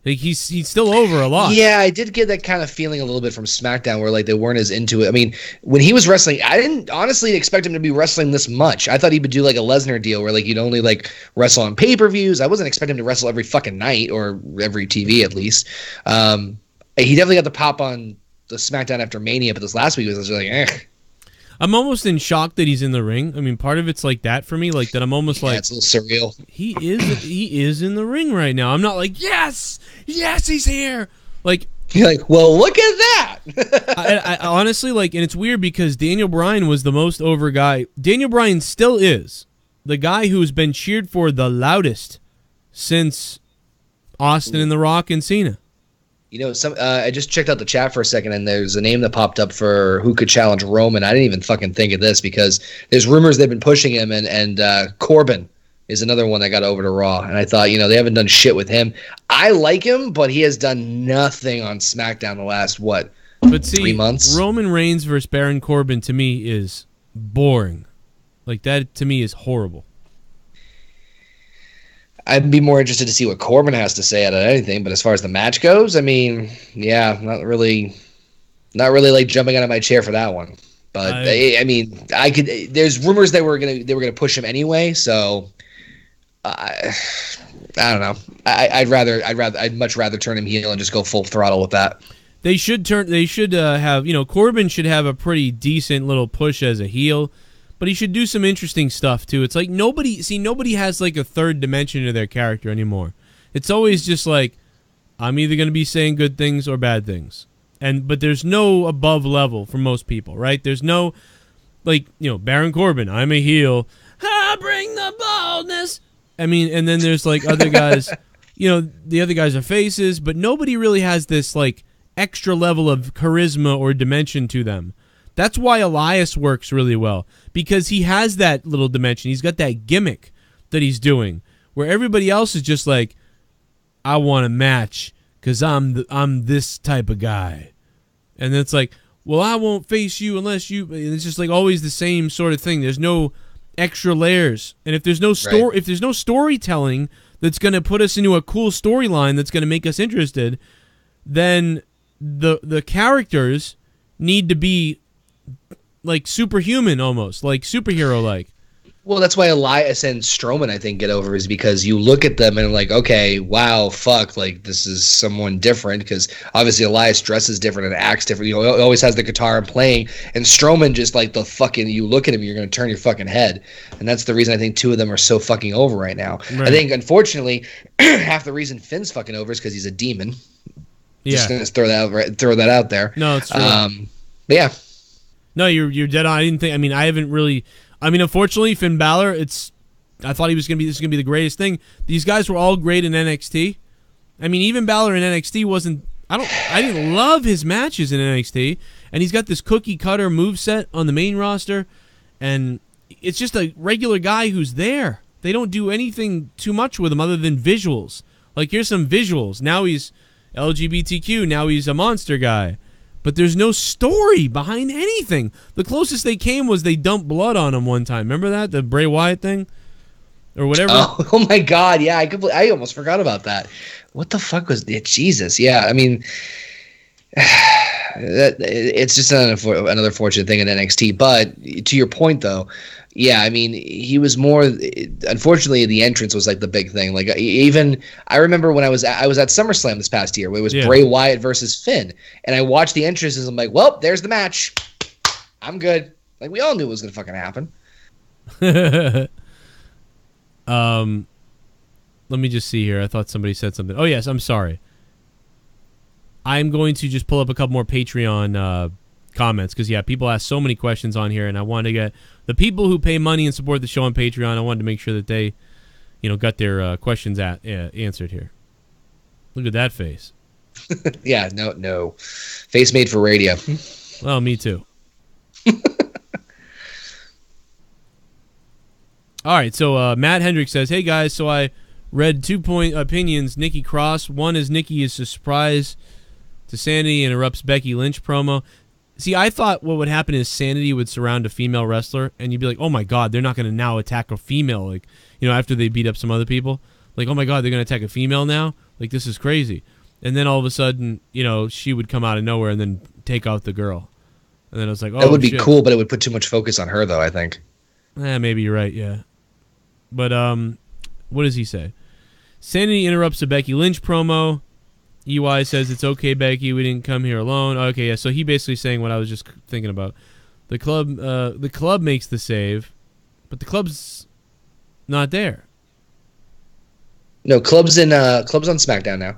Like he's still over a lot. Yeah, I did get that kind of feeling a little bit from SmackDown where like they weren't as into it. I mean, when he was wrestling, I didn't honestly expect him to be wrestling this much. I thought he would do like a Lesnar deal where like you'd only like wrestle on pay-per-views. I wasn't expecting him to wrestle every fucking night or every TV at least. He definitely got the pop on the SmackDown after Mania, but this last week was just like, eh. I'm almost in shock that he's in the ring. I mean, part of it's like that for me, like that I'm almost like it's a little surreal. He is in the ring right now. I'm not like, yes, he's here. Like you're like, well, look at that. I honestly like, and it's weird because Daniel Bryan was the most over guy. Daniel Bryan still is the guy who's been cheered for the loudest since Austin and The Rock and Cena. You know, I just checked out the chat for a second, and there's a name that popped up for who could challenge Roman. I didn't even fucking think of this because there's rumors they've been pushing him, and Corbin is another one that got over to Raw. And I thought, they haven't done shit with him. I like him, but he has done nothing on SmackDown the last, 3 months? Roman Reigns versus Baron Corbin to me is boring. Like, that to me is horrible. I'd be more interested to see what Corbin has to say out of anything, but as far as the match goes, I mean, yeah, not really like jumping out of my chair for that one. But I mean, I could. There's rumors they were gonna push him anyway, so I don't know. I'd much rather turn him heel and just go full throttle with that. They should have Corbin should have a pretty decent little push as a heel. But he should do some interesting stuff, too. It's like nobody has like a third dimension to their character anymore. It's always just like, I'm either going to be saying good things or bad things. But there's no above level for most people, right? There's no, like, Baron Corbin, I'm a heel. I bring the boldness. I mean, and then there's like other guys, the other guys are faces, but nobody really has this like extra level of charisma or dimension to them. That's why Elias works really well, because he has that little dimension. He's got that gimmick that he's doing, where everybody else is just like, I want a match because I'm this type of guy. And it's like, well, I won't face you unless you... It's just like always the same sort of thing. There's no extra layers. And if there's no if there's no storytelling that's going to put us into a cool storyline that's going to make us interested, then the characters need to be like superhuman, almost like superhero like. Well, that's why Elias and Strowman, I think, get over, is because you look at them and like, okay, wow, fuck, like this is someone different, because obviously Elias dresses different and acts different. He always has the guitar and playing, and Strowman just like the fucking, you look at him, you're gonna turn your fucking head, and that's the reason I think two of them are so fucking over right now. Right. I think, unfortunately, half the reason Finn's fucking over is because he's a demon. Yeah, just gonna throw that out there. No, it's true. But yeah, no, you're dead on. I didn't think. I mean, I haven't really. I mean, unfortunately, Finn Balor, I thought this was going to be the greatest thing. These guys were all great in NXT. I mean, even Balor in NXT wasn't... I didn't love his matches in NXT, and he's got this cookie-cutter moveset on the main roster, and it's just a regular guy who's there. They don't do anything too much with him other than visuals. Like, here's some visuals. Now he's LGBTQ. Now he's a monster guy. but there's no story behind anything. The closest they came was they dumped blood on him one time. Remember that? The Bray Wyatt thing? Or whatever? Oh my God, yeah, I almost forgot about that. What the fuck was it? Jesus, yeah, I mean, it's just another fortunate thing in NXT. But to your point, though, yeah, I mean, he was more. Unfortunately, the entrance was like the big thing. Like even I remember when I was at SummerSlam this past year, where it was Bray Wyatt versus Finn, and I watched the entrances. I'm like, well, there's the match. I'm good. Like we all knew it was gonna fucking happen. Let me just see here. I thought somebody said something. Oh yes, I'm sorry. I'm going to just pull up a couple more Patreon comments because people ask so many questions on here, and I wanted to get the people who pay money and support the show on Patreon. I wanted to make sure that they, got their questions answered here. Look at that face. Yeah, no, face made for radio. Well, me too. All right, so Matt Hendricks says, "Hey guys, so I read 2 opinions. Nikki Cross. One is Nikki is a surprise to Sanity interrupts Becky Lynch promo. See, I thought what would happen is Sanity would surround a female wrestler, and you'd be like, oh my God, they're not going to now attack a female, like, after they beat up some other people. Like, oh my God, they're going to attack a female now? Like, this is crazy. And then all of a sudden, she would come out of nowhere and then take out the girl. And then I was like, oh, that would be cool, but it would put too much focus on her, though, I think. Maybe you're right, yeah. But, what does he say? Sanity interrupts a Becky Lynch promo. EY says, it's okay, Becky, we didn't come here alone. Okay, yeah, so he basically saying what I was just thinking about. The club makes the save, but the club's not there. No, club's on SmackDown now.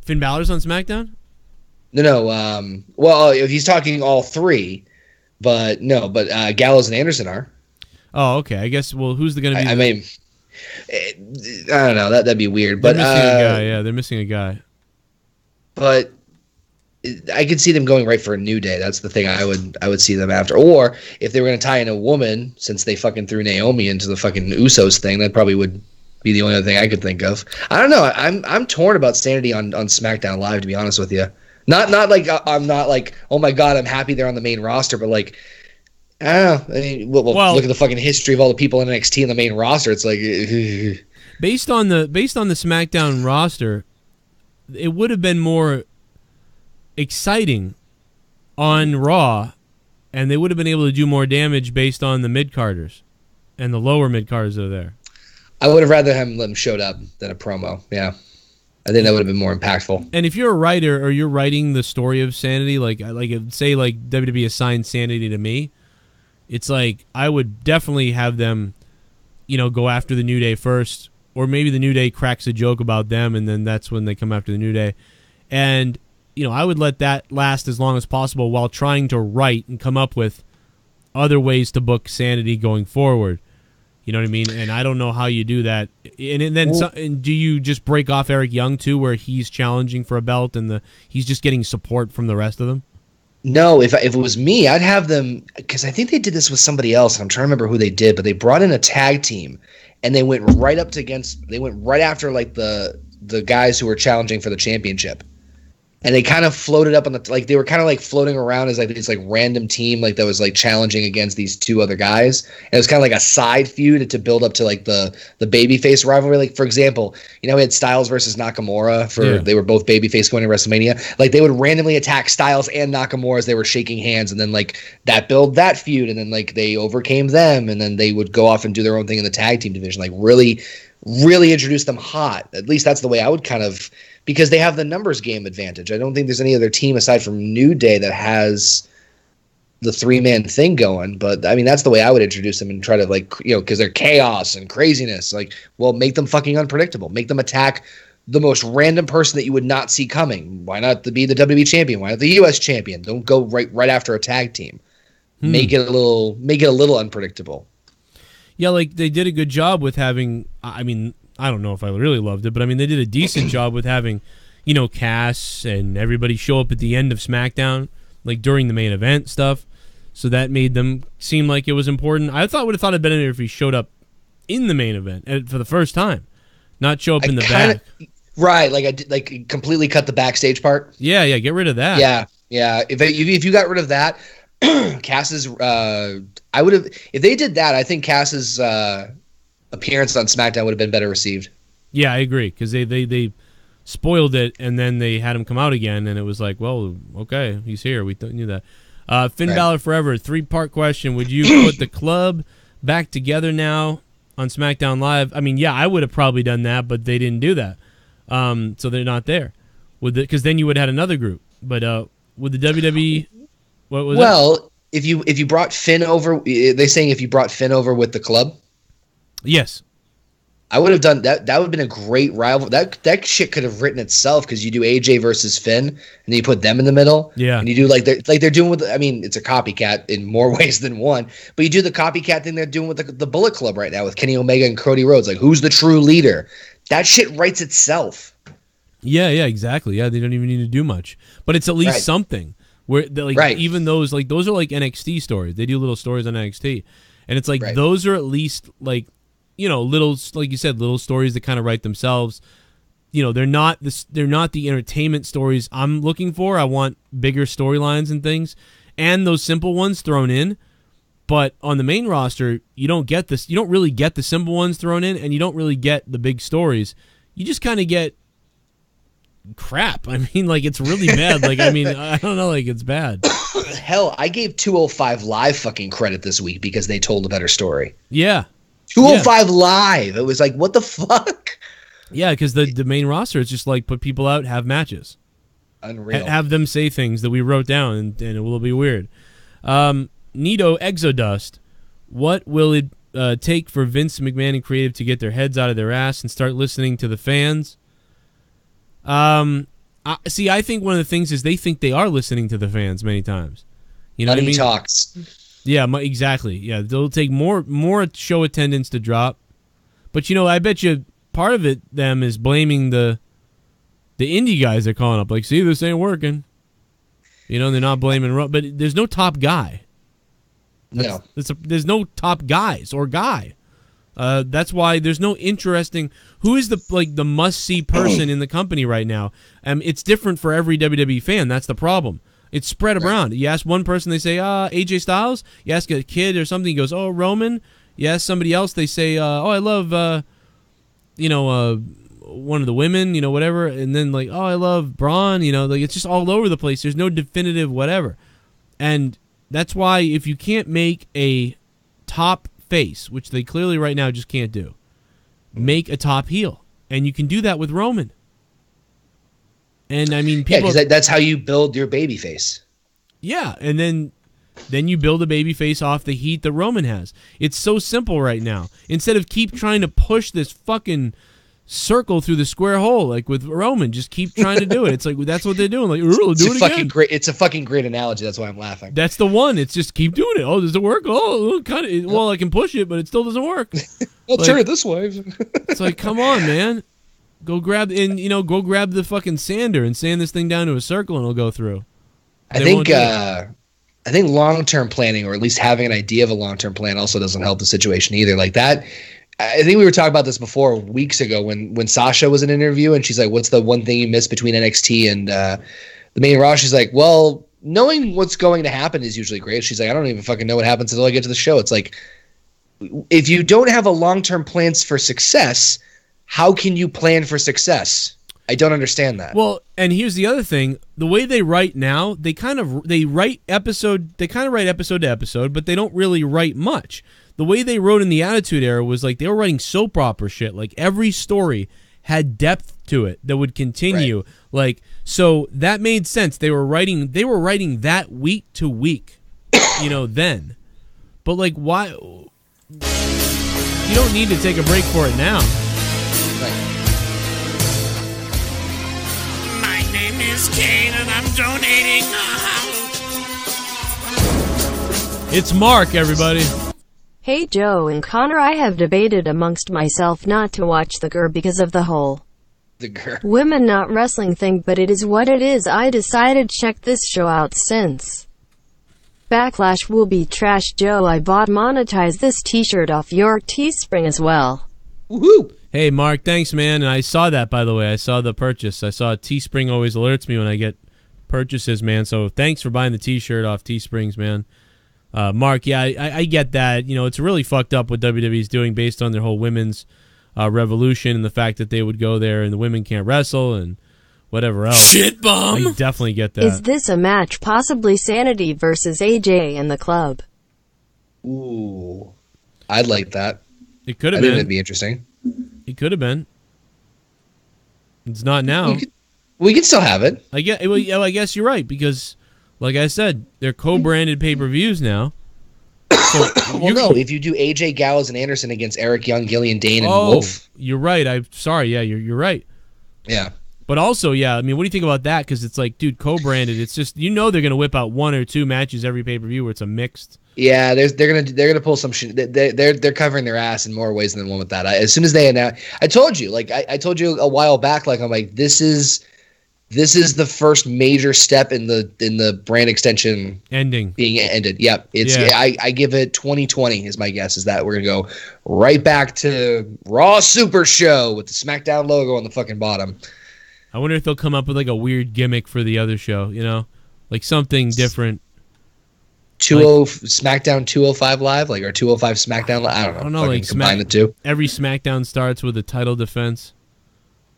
Finn Balor's on SmackDown? No. Well, if he's talking all three, but no, but Gallows and Anderson are. Oh, okay. I guess. Well, who's going to be? I mean, I don't know. That'd be weird. But they're missing a guy. Yeah, they're missing a guy. But I could see them going right for a New Day. That's the thing I would see them after. Or if they were going to tie in a woman, since they fucking threw Naomi into the fucking Usos thing, that probably would be the only other thing I could think of. I don't know. I'm torn about Sanity on SmackDown Live, to be honest with you. Not like I'm not like, oh my God, I'm happy they're on the main roster, but like, I don't know. I mean, well, look at the fucking history of all the people in NXT in the main roster. It's like based on the SmackDown roster, it would have been more exciting on Raw, and they would have been able to do more damage based on the mid-carders and the lower mid-carders that are there. I would have rather have them showed up than a promo. Yeah. I think that would have been more impactful. And if you're a writer or you're writing the story of Sanity, like say like WWE assigned Sanity to me, it's like I would definitely have them, go after the New Day first, or maybe the New Day cracks a joke about them, and then that's when they come after the New Day. And, I would let that last as long as possible while trying to write and come up with other ways to book Sanity going forward. You know what I mean? And I don't know how you do that. And then and do you just break off Eric Young, too, where he's challenging for a belt and he's just getting support from the rest of them? No, if it was me, I'd have them, because I think they did this with somebody else. I'm trying to remember who they did, but they brought in a tag team, and they went right after like the guys who were challenging for the championship. And they kind of floated up on they were kind of like floating around as like this like random team like that was like challenging against these two other guys. And it was kind of like a side feud to build up to like the babyface rivalry. Like for example, we had Styles versus Nakamura they were both babyface going to WrestleMania. Like they would randomly attack Styles and Nakamura as they were shaking hands, and then like that build that feud, and then like they overcame them, and then they would go off and do their own thing in the tag team division. Like really, really introduce them hot. At least that's the way I would kind of. Because they have the numbers game advantage. I don't think there's any other team aside from New Day that has the three-man thing going. But, I mean, that's the way I would introduce them and try to, because they're chaos and craziness. Like, well, make them fucking unpredictable. Make them attack the most random person that you would not see coming. Why not be the WWE champion? Why not the U.S. champion? Don't go right after a tag team. Make it a little unpredictable. Yeah, like, they did a good job with having, I don't know if I really loved it, but I mean, they did a decent job with having, Cass and everybody show up at the end of SmackDown, like during the main event stuff. So that made them seem like it was important. I would have thought it'd been better if he showed up in the main event for the first time, not show up in the back. Right, like completely cut the backstage part. Yeah, get rid of that. Yeah, Yeah, if you got rid of that, Cass's I would have if they did that. I think Cass's appearance on SmackDown would have been better received. Yeah, I agree because they spoiled it and then they had him come out again and it was like, well, okay, he's here. We knew that. Finn Balor Forever, 3-part question: would you put the club back together now on SmackDown Live? I mean, yeah, I would have probably done that, but they didn't do that, so they're not there. Because then you would have had another group. But with the WWE, what was well, if you brought Finn over, they're saying if you brought Finn over with the club. Yes, I would have done that. That would have been a great rival. That shit could have written itself because you do AJ versus Finn, and then you put them in the middle. Yeah, and you do like they're doing with. I mean, it's a copycat in more ways than one. But you do the copycat thing they're doing with the Bullet Club right now with Kenny Omega and Cody Rhodes. Like, who's the true leader? That shit writes itself. Yeah, exactly. Yeah, they don't even need to do much, but it's at least something. Where even those those are like NXT stories. They do little stories on NXT, and it's like those are at least like. Little, like you said, little stories that kind of write themselves. They're not the entertainment stories I'm looking for. I want bigger storylines and things, and those simple ones thrown in. But on the main roster, you don't get this. You don't really get the simple ones thrown in, and you don't really get the big stories. You just kind of get crap. I mean, like it's really bad. Like I mean, I don't know, like it's bad. Hell, I gave 205 Live fucking credit this week because they told a better story. Yeah. 205 Live. It was like, what the fuck? Yeah, because the main roster is just like put people out, have matches. Unreal. Have them say things that we wrote down, and it will be weird. Nito Exodust. What will it take for Vince McMahon and creative to get their heads out of their ass and start listening to the fans? I think one of the things is they think they are listening to the fans many times. You know what I mean? Talks. Yeah, exactly. Yeah, they'll take more show attendance to drop. But, I bet you part of them is blaming the indie guys they're calling up. Like, see, this ain't working. They're not blaming... But there's no top guy. There's no top guys or guy. That's why there's no interesting... Who is the must-see person in the company right now? It's different for every WWE fan. That's the problem. It's spread around. You ask one person, they say, AJ Styles. You ask a kid or something, he goes, oh, Roman. You ask somebody else, they say, I love, one of the women, whatever. And then like, oh, I love Braun. Like it's just all over the place. There's no definitive whatever. And that's why if you can't make a top face, which they clearly right now just can't do, make a top heel. And you can do that with Roman. And I mean, people, because that's how you build your baby face. Yeah, and then you build a baby face off the heat that Roman has. It's so simple right now. Instead of keep trying to push this fucking circle through the square hole, like with Roman, just keep trying to do it. It's like that's what they're doing. Like, do it again. It's a fucking great analogy. That's why I'm laughing. That's the one. It's just keep doing it. Oh, does it work? Oh, kind of. Well, I can push it, but it still doesn't work. I'll turn it this way. It's like, come on, man. Go grab the fucking sander and sand this thing down to a circle and it'll go through. I think long-term planning, or at least having an idea of a long-term plan, also doesn't help the situation either. Like that, I think we were talking about this before weeks ago when Sasha was in an interview and she's like, "What's the one thing you miss between NXT and the main Raw?" She's like, "Well, knowing what's going to happen is usually great." She's like, "I don't even fucking know what happens until I get to the show." It's like, if you don't have a long-term plans for success, how can you plan for success? I don't understand that. Well, and here's the other thing: the way they write now, they write episode to episode, but they don't really write much. The way they wrote in the Attitude Era was like they were writing soap opera shit. Like every story had depth to it that would continue. Right. Like so that made sense. They were writing that week to week, then. But like, why? You don't need to take a break for it now. My name is Kane and I'm donating. It's Mark, everybody. Hey Joe and Connor, I have debated amongst myself not to watch the GERR because of the whole women not wrestling thing, but it is what it is. I decided check this show out since Backlash will be trash. Joe, I bought monetize this t-shirt off your Teespring as well. Woohoo! Hey, Mark, thanks, man. And I saw that, by the way. I saw the purchase. I saw Teespring always alerts me when I get purchases, man. So thanks for buying the T-shirt off Teesprings, man. Mark, yeah, I get that. You know, it's really fucked up what WWE's doing based on their whole women's revolution and the fact that they would go there and the women can't wrestle and whatever else. ShiBUM. I definitely get that. Is this a match possibly Sanity versus AJ and the club? Ooh, I'd like that. It could have I think been. that'd be interesting. It could have been. It's not now. We could still have it. I guess you're right because, like I said, they're co-branded pay-per-views now. So Well, no, if you do AJ, Gallows, and Anderson against Eric Young, Gillian Dane, and Wolf. You're right. I'm sorry. Yeah, you're right. Yeah. But also, yeah, I mean, what do you think about that? Because it's like, dude, co-branded. It's just, you know, they're gonna whip out 1 or 2 matches every pay-per-view where it's a mixed. Yeah, they're gonna pull some shit. They're covering their ass in more ways than one with that. As soon as they announce, I told you, like I told you a while back, like I'm like this is the first major step in the brand extension ending being ended. Yep, Yeah. I give it 2020 is my guess. Is that we're gonna go right back to Raw Super Show with the SmackDown logo on the fucking bottom. I wonder if they'll come up with like a weird gimmick for the other show, you know, like something different. SmackDown 205 Live, like or 205 SmackDown Live. I don't know. Like combine the two. Every SmackDown starts with a title defense.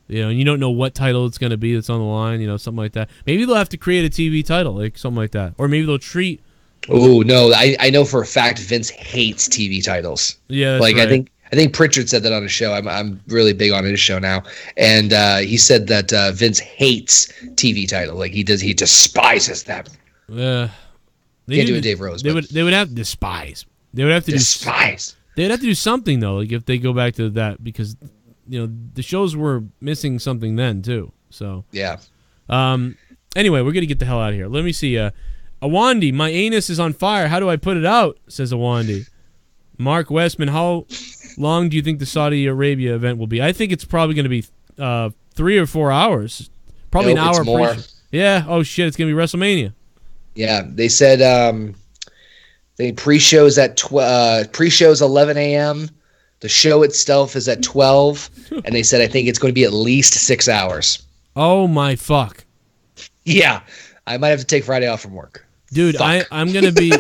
You know, and you don't know what title it's going to be that's on the line. You know, something like that. Maybe they'll have to create a TV title, like something like that, or maybe they'll treat. Oh no, I know for a fact Vince hates TV titles. Yeah, that's like right. I think Pritchard said that on his show. I'm really big on his show now, and he said that Vince hates TV titles. Like he despises them. Can't do it, Dave Rose. They would have to despise. They would have to despise. They would have to do something though, like if they go back to that, because you know the shows were missing something then too. So yeah. Anyway, we're gonna get the hell out of here. Let me see. Awandi, my anus is on fire. How do I put it out? Says Awandi. Mark Westman, how long do you think the Saudi Arabia event will be? I think it's probably going to be 3 or 4 hours. Probably an hour. More. Yeah. Oh shit! It's going to be WrestleMania. Yeah, they said the pre-show's at pre-show's 11 a.m. The show itself is at 12, and they said I think it's going to be at least 6 hours. Oh my fuck! Yeah, I might have to take Friday off from work. Dude, I'm gonna be.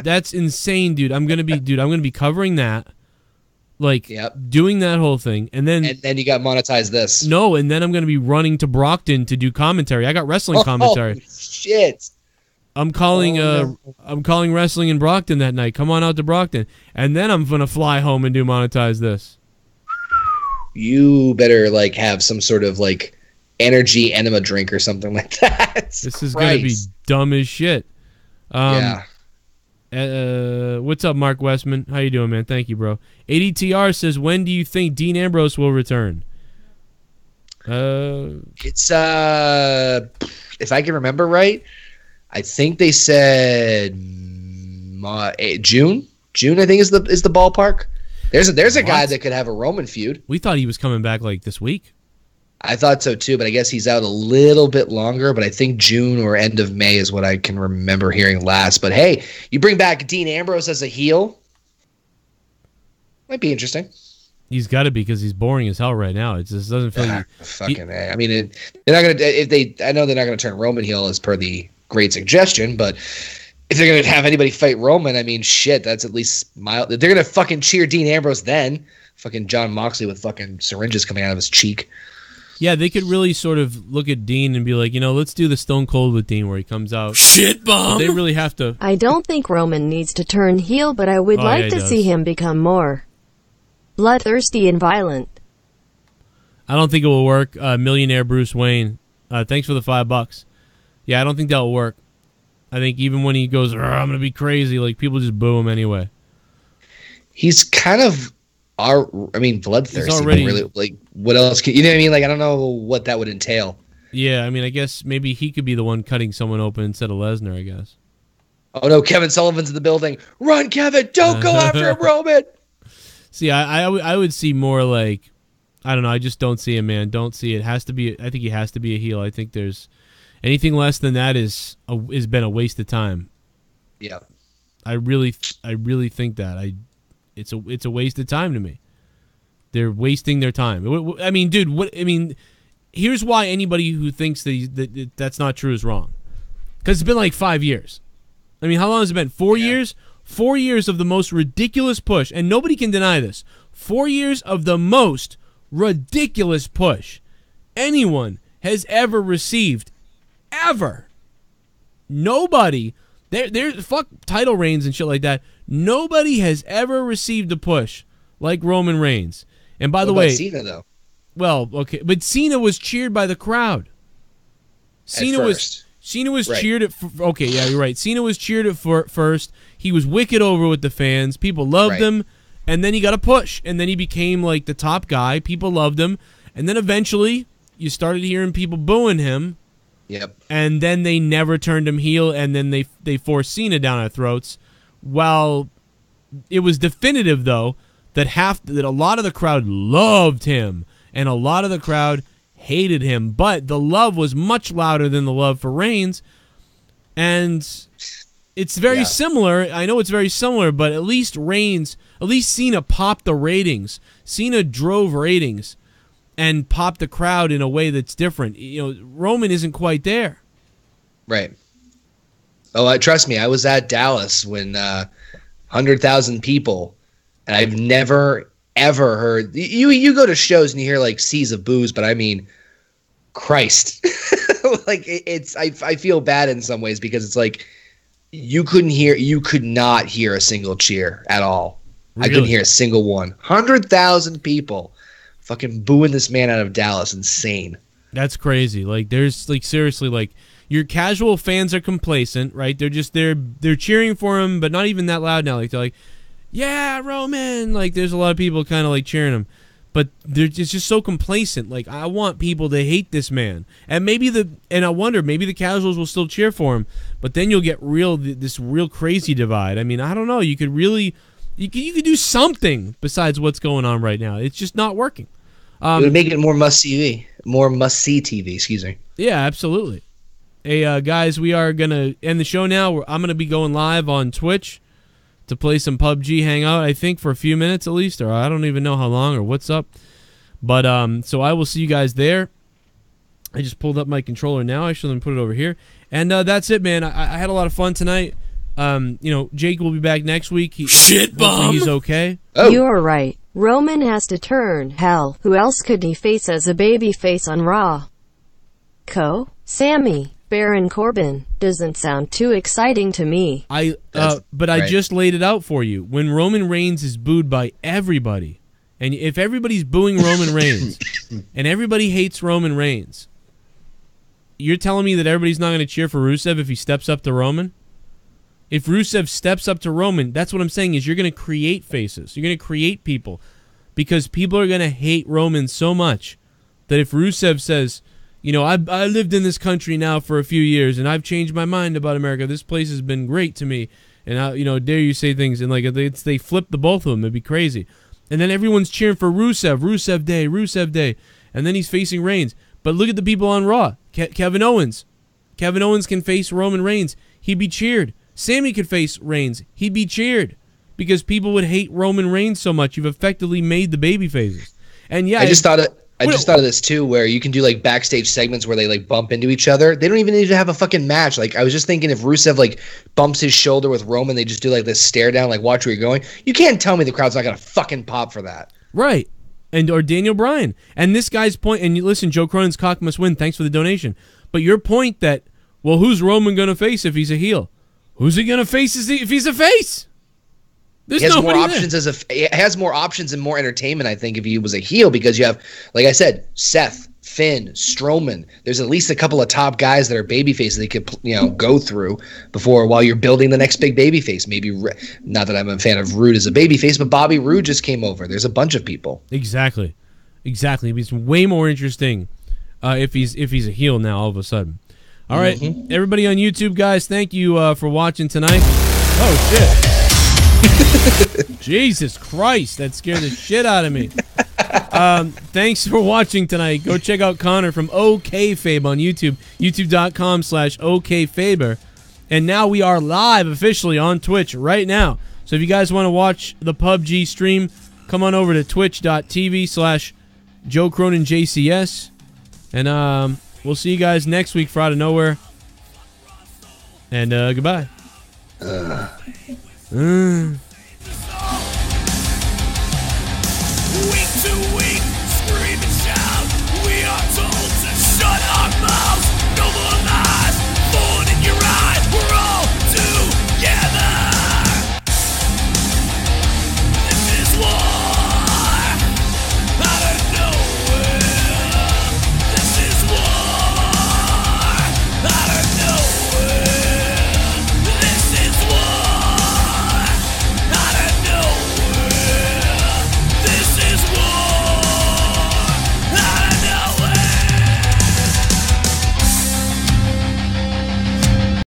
That's insane, dude. I'm gonna be covering that, like doing that whole thing, and then you got monetized this. No, and then I'm gonna be running to Brockton to do commentary. I got wrestling commentary. Oh shit! I'm calling wrestling in Brockton that night. Come on out to Brockton, and then I'm gonna fly home and do monetize this. You better like have some sort of like energy enema drink or something like that. This is gonna be dumb as shit. Yeah. What's up, Mark Westman? How you doing, man? Thank you, bro. ADTR says, when do you think Dean Ambrose will return? It's if I can remember right, I think they said June. June, I think is the ballpark. There's a guy that could have a Roman feud. We thought he was coming back like this week. I thought so too, but I guess he's out a little bit longer. But I think June or end of May is what I can remember hearing last. But hey, you bring back Dean Ambrose as a heel, might be interesting. He's got to be, because he's boring as hell right now. It just doesn't feel. I mean, they're not gonna. If they, I know they're not gonna turn Roman heel as per the great suggestion, but if they're gonna have anybody fight Roman, I mean, shit, that's at least mild. They're gonna fucking cheer Dean Ambrose then. Fucking John Moxley with fucking syringes coming out of his cheek. Yeah, they could really sort of look at Dean and be like, let's do the Stone Cold with Dean where he comes out. ShiBUM. They really have to. I don't think Roman needs to turn heel, but I would like to see him become more bloodthirsty and violent. I don't think it will work. Millionaire Bruce Wayne, thanks for the $5. Yeah, I don't think that'll work. I think even when he goes, I'm going to be crazy, like people just boo him anyway. He's kind of bloodthirsty. He's already, really, like, what else? You know what I mean? Like, I don't know what that would entail. Yeah, I mean, I guess maybe he could be the one cutting someone open instead of Lesnar, I guess. Oh, no, Kevin Sullivan's in the building. Run, Kevin! Don't go after him, Roman! See, I would see more like, I don't know, I just don't see him, man. Don't see it. Has to be. I think he has to be a heel. I think there's anything less than that is been a waste of time. Yeah. I really think that. It's a waste of time to me. They're wasting their time. I mean, dude, here's why anybody who thinks that that's not true is wrong. Because it's been like 5 years. I mean, how long has it been? 4 years? 4 years of the most ridiculous push, and nobody can deny this. 4 years of the most ridiculous push anyone has ever received. Ever. Nobody. Fuck title reigns and shit like that. Nobody has ever received a push like Roman Reigns. And by the way, Cena though. Well, okay, but Cena was cheered by the crowd. Cena was Right. cheered at. Okay, yeah, you're right. Cena was cheered at first. He was wicked over with the fans. People loved him, and then he got a push, and then he became like the top guy. People loved him, and then eventually you started hearing people booing him. Yep. And then they never turned him heel, and then they forced Cena down our throats. While it was definitive, though, that a lot of the crowd loved him, and a lot of the crowd hated him. But the love was much louder than the love for Reigns, and it's very similar. I know it's very similar, but at least Cena popped the ratings. Cena drove ratings and pop the crowd in a way that's different. You know, Roman isn't quite there. Right. Oh, trust me, I was at Dallas when 100,000 people, and I've never ever heard. You go to shows and you hear like seas of boos, but I mean, Christ, like I feel bad in some ways because it's like you could not hear a single cheer at all. Really? I couldn't hear a single one. 100,000 people. Fucking booing this man out of Dallas, insane. That's crazy. Like, there's like seriously, like your casual fans are complacent, right? They're just they're cheering for him, but not even that loud now. Like they're like, yeah, Roman. Like there's a lot of people kind of like cheering him, but it's just so complacent. Like I want people to hate this man, and I wonder maybe the casuals will still cheer for him, but then you'll get this real crazy divide. I mean, I don't know. You could really. You could do something besides what's going on right now. It's just not working. It would make it more must-see TV, excuse me. Yeah, absolutely. Hey, guys, we are going to end the show now. I'm going to be going live on Twitch to play some PUBG Hangout, I think, for a few minutes at least, or I don't even know how long or what's up. But so I will see you guys there. I just pulled up my controller now. I should put it over here. And that's it, man. I had a lot of fun tonight. Jake will be back next week. Hopefully he's okay. Oh. You're right. Roman has to turn. Hell, who else could he face as a babyface on Raw? Sammy, Baron Corbin. Doesn't sound too exciting to me. I just laid it out for you. When Roman Reigns is booed by everybody, and if everybody's booing Roman Reigns, and everybody hates Roman Reigns, you're telling me that everybody's not going to cheer for Rusev if he steps up to Roman? If Rusev steps up to Roman, that's what I'm saying is you're going to create faces. You're going to create people because people are going to hate Roman so much that if Rusev says, you know, I lived in this country now for a few years and I've changed my mind about America. This place has been great to me. And, dare you say things. And like they flip the both of them. It'd be crazy. And then everyone's cheering for Rusev. Rusev Day. And then he's facing Reigns. But look at the people on Raw. Kevin Owens. Kevin Owens can face Roman Reigns. He'd be cheered. Sammy could face Reigns. He'd be cheered because people would hate Roman Reigns so much. You've effectively made the baby faces. And yeah, I just thought of this too, where you can do like backstage segments where they like bump into each other. They don't even need to have a fucking match. Like I was just thinking, if Rusev like bumps his shoulder with Roman, they just do like this stare down, like watch where you're going. You can't tell me the crowd's not gonna fucking pop for that, right? Or Daniel Bryan. And this guy's point. And you listen, Joe Cronin's cock must win. Thanks for the donation. But your point that who's Roman gonna face if he's a heel? Who's he gonna face if he's a face? He has more options it has more options and more entertainment, I think, if he was a heel, because you have, like I said, Seth, Finn, Strowman. There's at least a couple of top guys that are babyfaces they could go through while you're building the next big babyface. Maybe not that I'm a fan of Rude as a babyface, but Bobby Roode just came over. There's a bunch of people. Exactly. It's way more interesting if he's a heel now all of a sudden. All right, everybody on YouTube, guys, thank you for watching tonight. Oh, shit. Jesus Christ, that scared the shit out of me. Thanks for watching tonight. Go check out Connor from OKFabe on YouTube, youtube.com/OKFaber. And now we are live officially on Twitch right now. So if you guys want to watch the PUBG stream, come on over to twitch.tv/Joe Cronin JCS. And we'll see you guys next week for Outta Nowhere. And goodbye. Week to week, scream and shout.